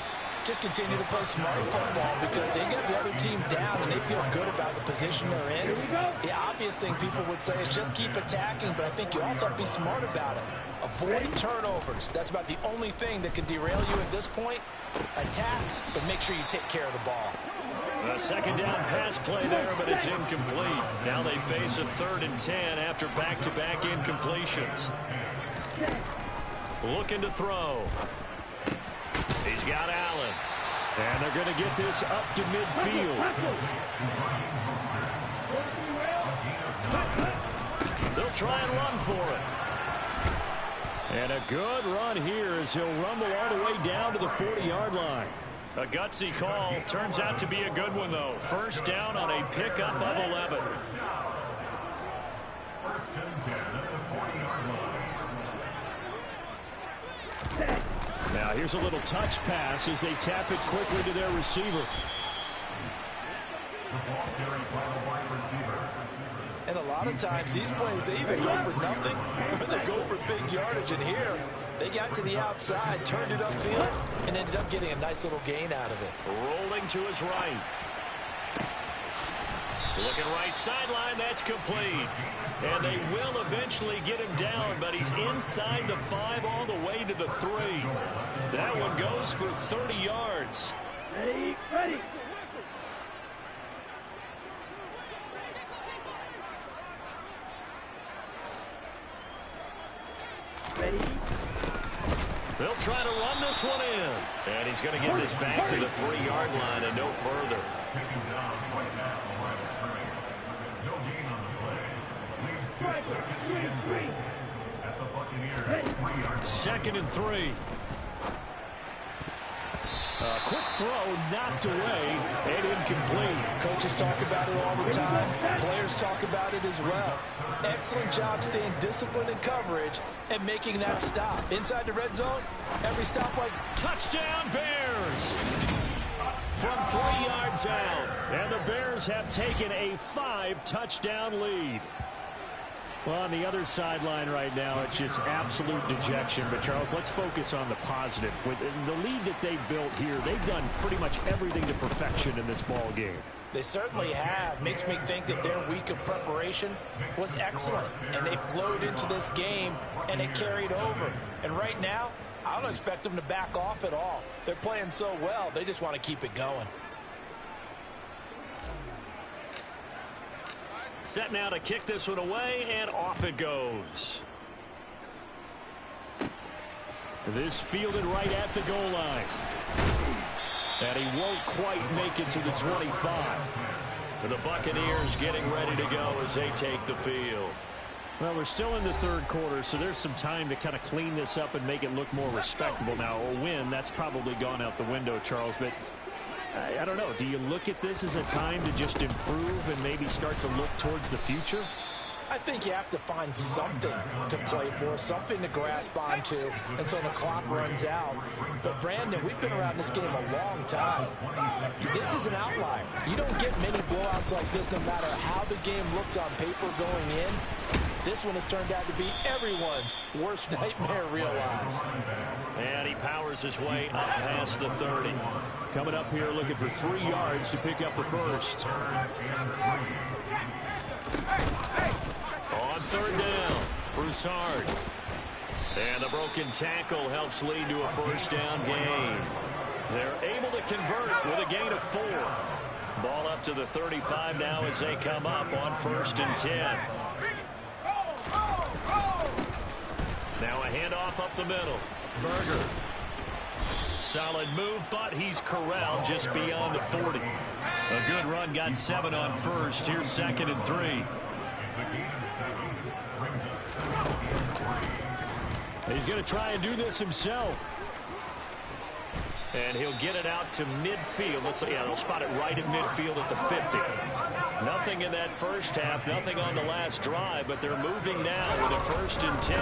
Speaker 3: Just continue to play smart football because they got the other team down and they feel good about the position they're in. The obvious thing people would say is just keep attacking, but I think you also have to be smart about it. Avoid turnovers. That's about the only thing that can derail you at this point. Attack, but make sure you take care of the ball.
Speaker 2: A second down pass play there, but it's incomplete. Now they face a 3rd and 10 after back-to-back incompletions. Looking to throw. He's got Allen.
Speaker 5: And they're going to get this up to midfield.
Speaker 2: They'll try and run for it.
Speaker 5: And a good run here as he'll rumble all the way down to the 40-yard line.
Speaker 2: A gutsy call. Turns out to be a good one, though. First down on a pickup of 11.
Speaker 5: Now here's a little touch pass as they tap it quickly to their receiver.
Speaker 3: And a lot of times these plays, they either go for nothing or they go for big yardage. And here, they got to the outside, turned it upfield, and ended up getting a nice little gain out of it.
Speaker 2: Rolling to his right. Looking right sideline, that's complete. And they will eventually get him down, but he's inside the 5 all the way to the 3. That one goes for 30 yards.
Speaker 4: Ready, ready. Ready.
Speaker 2: They'll try to run this one in. And he's going to get this back to the 3-yard line and no further. 2nd and 3.
Speaker 5: Quick throw knocked away and incomplete.
Speaker 3: Coaches talk about it all the time. Players talk about it as well. Excellent job staying disciplined in coverage and making that stop. Inside the red zone, every stop like
Speaker 2: touchdown Bears. From 3 yards out.
Speaker 5: And the Bears have taken a 5-touchdown lead. Well, on the other sideline right now, it's just absolute dejection. But, Charles, let's focus on the positive. With the lead that they built here, they've done pretty much everything to perfection in this ball game.
Speaker 3: They certainly have. Makes me think that their week of preparation was excellent. And they flowed into this game, and it carried over. And right now, I don't expect them to back off at all. They're playing so well, they just want to keep it going.
Speaker 5: Set now to kick this one away, and off it goes. This fielded right at the goal line. And he won't quite make it to the 25. The Buccaneers getting ready to go as they take the field. Well, we're still in the third quarter, so there's some time to kind of clean this up and make it look more respectable. Now, a win, that's probably gone out the window, Charles, but I don't know. Do you look at this as a time to just improve and maybe start to look towards the future?
Speaker 3: I think you have to find something to play for, something to grasp onto until the clock runs out. But, Brandon, we've been around this game a long time. This is an outlier. You don't get many blowouts like this no matter how the game looks on paper going in. This one has turned out to be everyone's worst nightmare realized.
Speaker 5: And he powers his way up past the 30. Coming up here looking for 3 yards to pick up the first. On third down, Broussard. And the broken tackle helps lead to a first down gain. They're able to convert with a gain of 4. Ball up to the 35 now as they come up on 1st and 10. Now a handoff up the middle. Berger. Solid move, but he's corralled just beyond the 40. A good run, got 7 on first. Here's 2nd and 3. He's going to try and do this himself. And he'll get it out to midfield. Let's say, yeah, they'll spot it right at midfield at the 50. Nothing in that first half, nothing on the last drive, but they're moving now with a 1st and 10.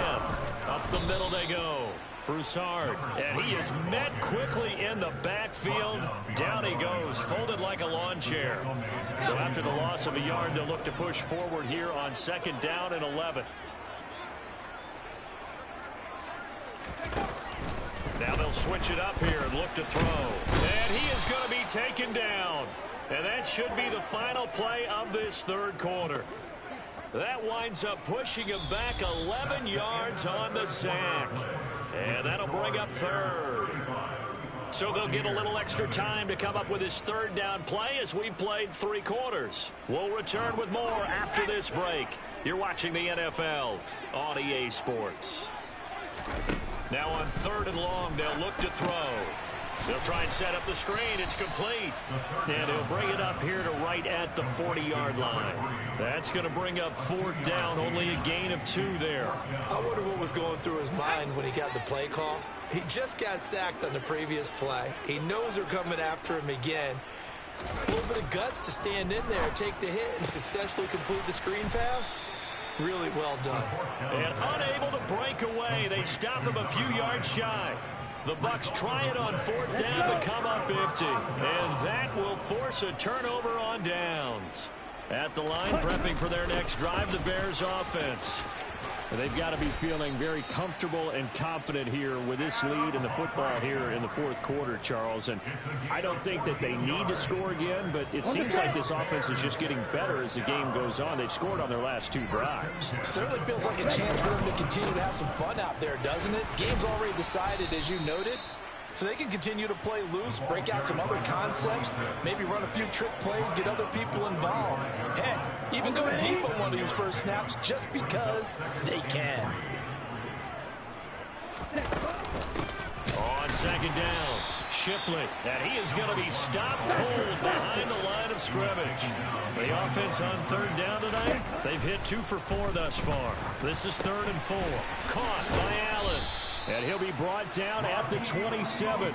Speaker 5: Up the middle they go. Broussard, and he is met quickly in the backfield. Down he goes, folded like a lawn chair. So after the loss of a yard, they'll look to push forward here on 2nd down and 11. Now they'll switch it up here and look to throw. And he is going to be taken down. And that should be the final play of this third quarter. That winds up pushing him back 11 yards on the sack. And that'll bring up 3rd. So they'll get a little extra time to come up with his 3rd down play as we've played 3 quarters. We'll return with more after this break. You're watching the NFL on EA Sports. Now on 3rd and long, they'll look to throw. They'll try and set up the screen. It's complete. And he'll bring it up here to right at the 40-yard line. That's going to bring up 4th down, only a gain of 2 there.
Speaker 3: I wonder what was going through his mind when he got the play call. He just got sacked on the previous play. He knows they're coming after him again. A little bit of guts to stand in there, take the hit, and successfully complete the screen pass. Really well done.
Speaker 5: And unable to break away, they stop him a few yards shy. The Bucs try it on 4th down to come up empty. And that will force a turnover on downs. At the line, prepping for their next drive, the Bears offense. They've got to be feeling very comfortable and confident here with this lead in the football here in the 4th quarter, Charles. And I don't think that they need to score again, but it seems like this offense is just getting better as the game goes on. They've scored on their last 2 drives.
Speaker 3: It certainly feels like a chance for them to continue to have some fun out there, doesn't it? Game's already decided, as you noted. So they can continue to play loose, break out some other concepts, maybe run a few trick plays, get other people involved. Heck, even go deep on one of these first snaps just because they can.
Speaker 5: On 2nd down, Shipley, and he is going to be stopped cold behind the line of scrimmage. The offense on 3rd down tonight, they've hit 2 for 4 thus far. This is 3rd and 4. Caught by Allen. And he'll be brought down at the 27.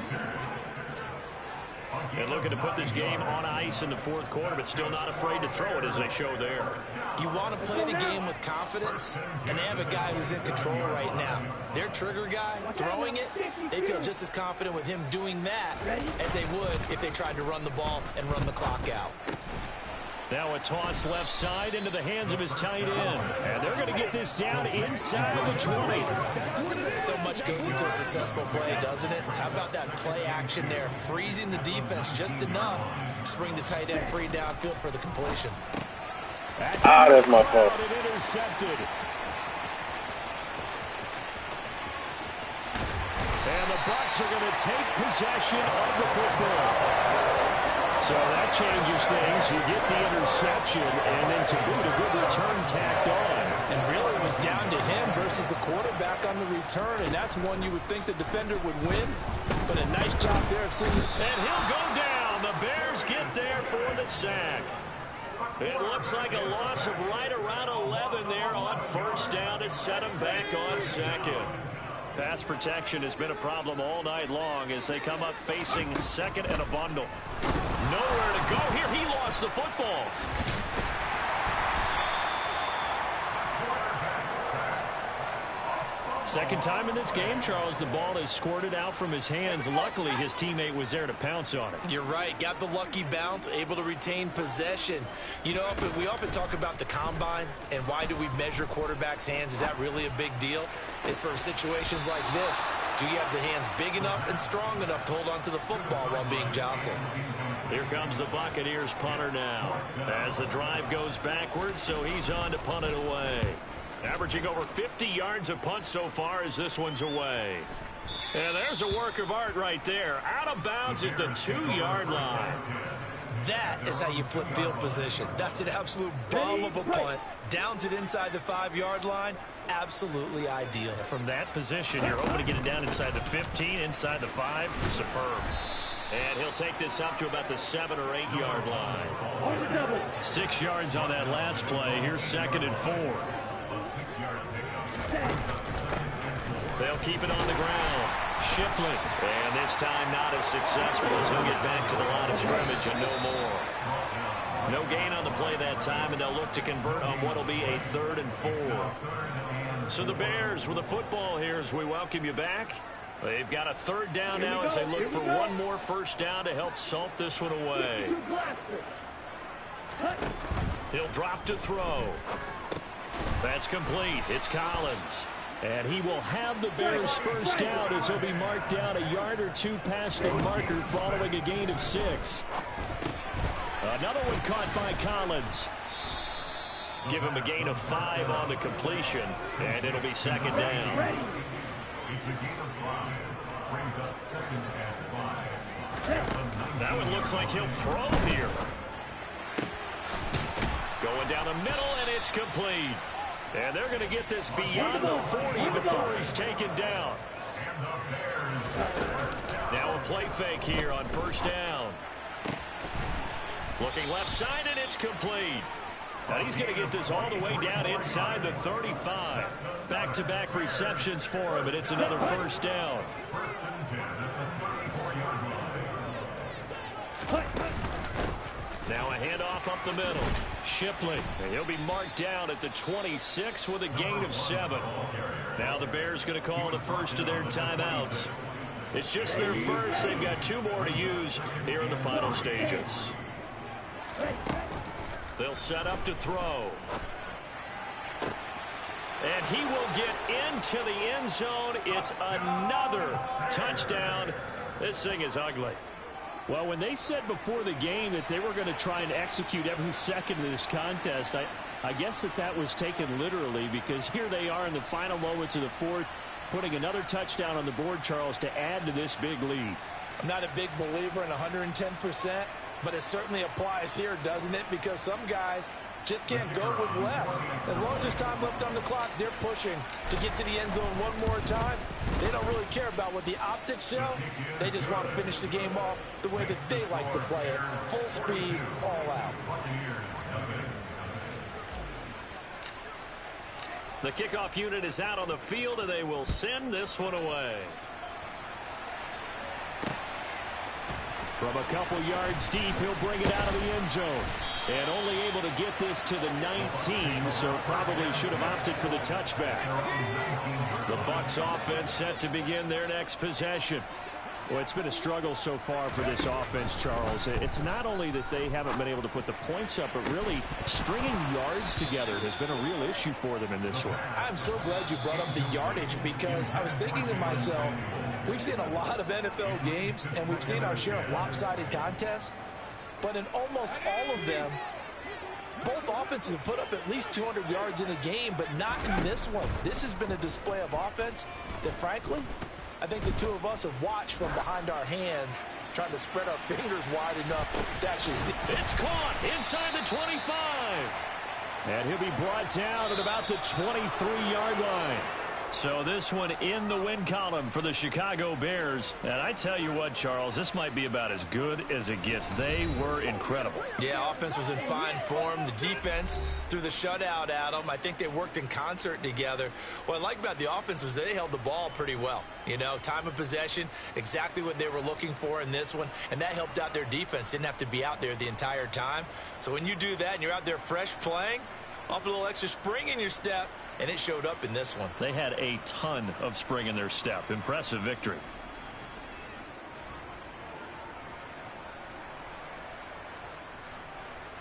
Speaker 5: And looking to put this game on ice in the 4th quarter, but still not afraid to throw it as they show there.
Speaker 3: You want to play the game with confidence, and they have a guy who's in control right now. Their trigger guy, throwing it, they feel just as confident with him doing that as they would if they tried to run the ball and run the clock out.
Speaker 5: Now a toss left side into the hands of his tight end. And they're going to get this down inside of the 20.
Speaker 3: So much goes into a successful play, doesn't it? How about that play action there? Freezing the defense just enough to bring the tight end free downfield for the completion.
Speaker 10: That's my fault.
Speaker 5: Intercepted. And the Bucs are going to take possession of the football. So that changes things. You get the interception, and then to boot, a good return tacked on.
Speaker 3: And really, it was down to him versus the quarterback on the return, and that's one you would think the defender would win. But a nice job there of seeing.
Speaker 5: And he'll go down. The Bears get there for the sack. It looks like a loss of right around 11 there on first down to set him back on second. Pass protection has been a problem all night long as they come up facing second and a bundle. Nowhere to go here. He lost the football. Second time in this game, Charles, the ball is squirted out from his hands. Luckily, his teammate was there to pounce on it.
Speaker 3: You're right. Got the lucky bounce, able to retain possession. You know, we often talk about the combine and why do we measure quarterbacks' hands. Is that really a big deal? It's for situations like this. Do you have the hands big enough and strong enough to hold on to the football while being jostled?
Speaker 5: Here comes the Buccaneers punter now as the drive goes backwards, so he's on to punt it away. Averaging over 50 yards of punt so far as this one's away. And there's a work of art right there. Out of bounds at the 2-yard line.
Speaker 3: That is how you flip field position. That's an absolute bomb of a punt. Downs it inside the 5-yard line. Absolutely ideal.
Speaker 5: From that position, you're hoping to get it down inside the 15, inside the 5. Superb. And he'll take this up to about the 7 or 8-yard line. 6 yards on that last play. Here's 2nd and 4. They'll keep it on the ground. Shipley. And this time not as successful as he'll get back to the line of scrimmage and no more. No gain on the play that time, and they'll look to convert on what will be a 3rd and 4. So the Bears with the football here as we welcome you back. They've got a 3rd down now as they look for one more first down to help salt this one away. He'll drop to throw. That's complete. It's Collins. And he will have the Bears first down as he'll be marked down a yard or 2 past the marker following a gain of 6. Another one caught by Collins. Give him a gain of 5 on the completion, and it'll be 2nd down. That one looks like he'll throw here. Going down the middle, and it's complete. And they're going to get this beyond the 40 before he's taken down. Now a play fake here on first down. Looking left side, and it's complete. Now he's going to get this all the way down inside the 35. Back-to-back receptions for him, and it's another first down. Now a handoff up the middle. Shipley, and he'll be marked down at the 26 with a gain of 7. Now the Bears going to call the first of their timeouts. It's just their first. They've got 2 more to use here in the final stages. They'll set up to throw. And he will get into the end zone. It's another touchdown. This thing is ugly. Well, when they said before the game that they were going to try and execute every second of this contest, I guess that was taken literally, because here they are in the final moments of the 4th, putting another touchdown on the board, Charles, to add to this big lead.
Speaker 3: I'm not a big believer in 110%, but it certainly applies here, doesn't it? Because some guys just can't go with less. As long as there's time left on the clock, they're pushing to get to the end zone one more time. They don't really care about what the optics show. They just want to finish the game off the way that they like to play it. Full speed, all out.
Speaker 5: The kickoff unit is out on the field, and they will send this one away. From a couple yards deep, he'll bring it out of the end zone. And only able to get this to the 19, so probably should have opted for the touchback. The Bucs offense set to begin their next possession. Well, it's been a struggle so far for this offense, Charles. It's not only that they haven't been able to put the points up, but really stringing yards together has been a real issue for them in this one.
Speaker 3: I'm so glad you brought up the yardage because I was thinking to myself, we've seen a lot of NFL games and we've seen our share of lopsided contests, but in almost all of them, both offenses have put up at least 200 yards in a game, but not in this one. This has been a display of offense that, frankly, I think the two of us have watched from behind our hands, trying to spread our fingers wide enough to actually see.
Speaker 5: It's caught inside the 25. And he'll be brought down at about the 23-yard line. So this one in the win column for the Chicago Bears. And I tell you what, Charles, this might be about as good as it gets. They were incredible.
Speaker 9: Yeah, offense was in fine form. The defense through the shutout, Adam, I think they worked in concert together. What I like about the offense was they held the ball pretty well. You know, time of possession, exactly what they were looking for in this one, and that helped out their defense. Didn't have to be out there the entire time. So when you do that and you're out there fresh playing, off a little extra spring in your step, and it showed up in this one.
Speaker 5: They had a ton of spring in their step. Impressive victory.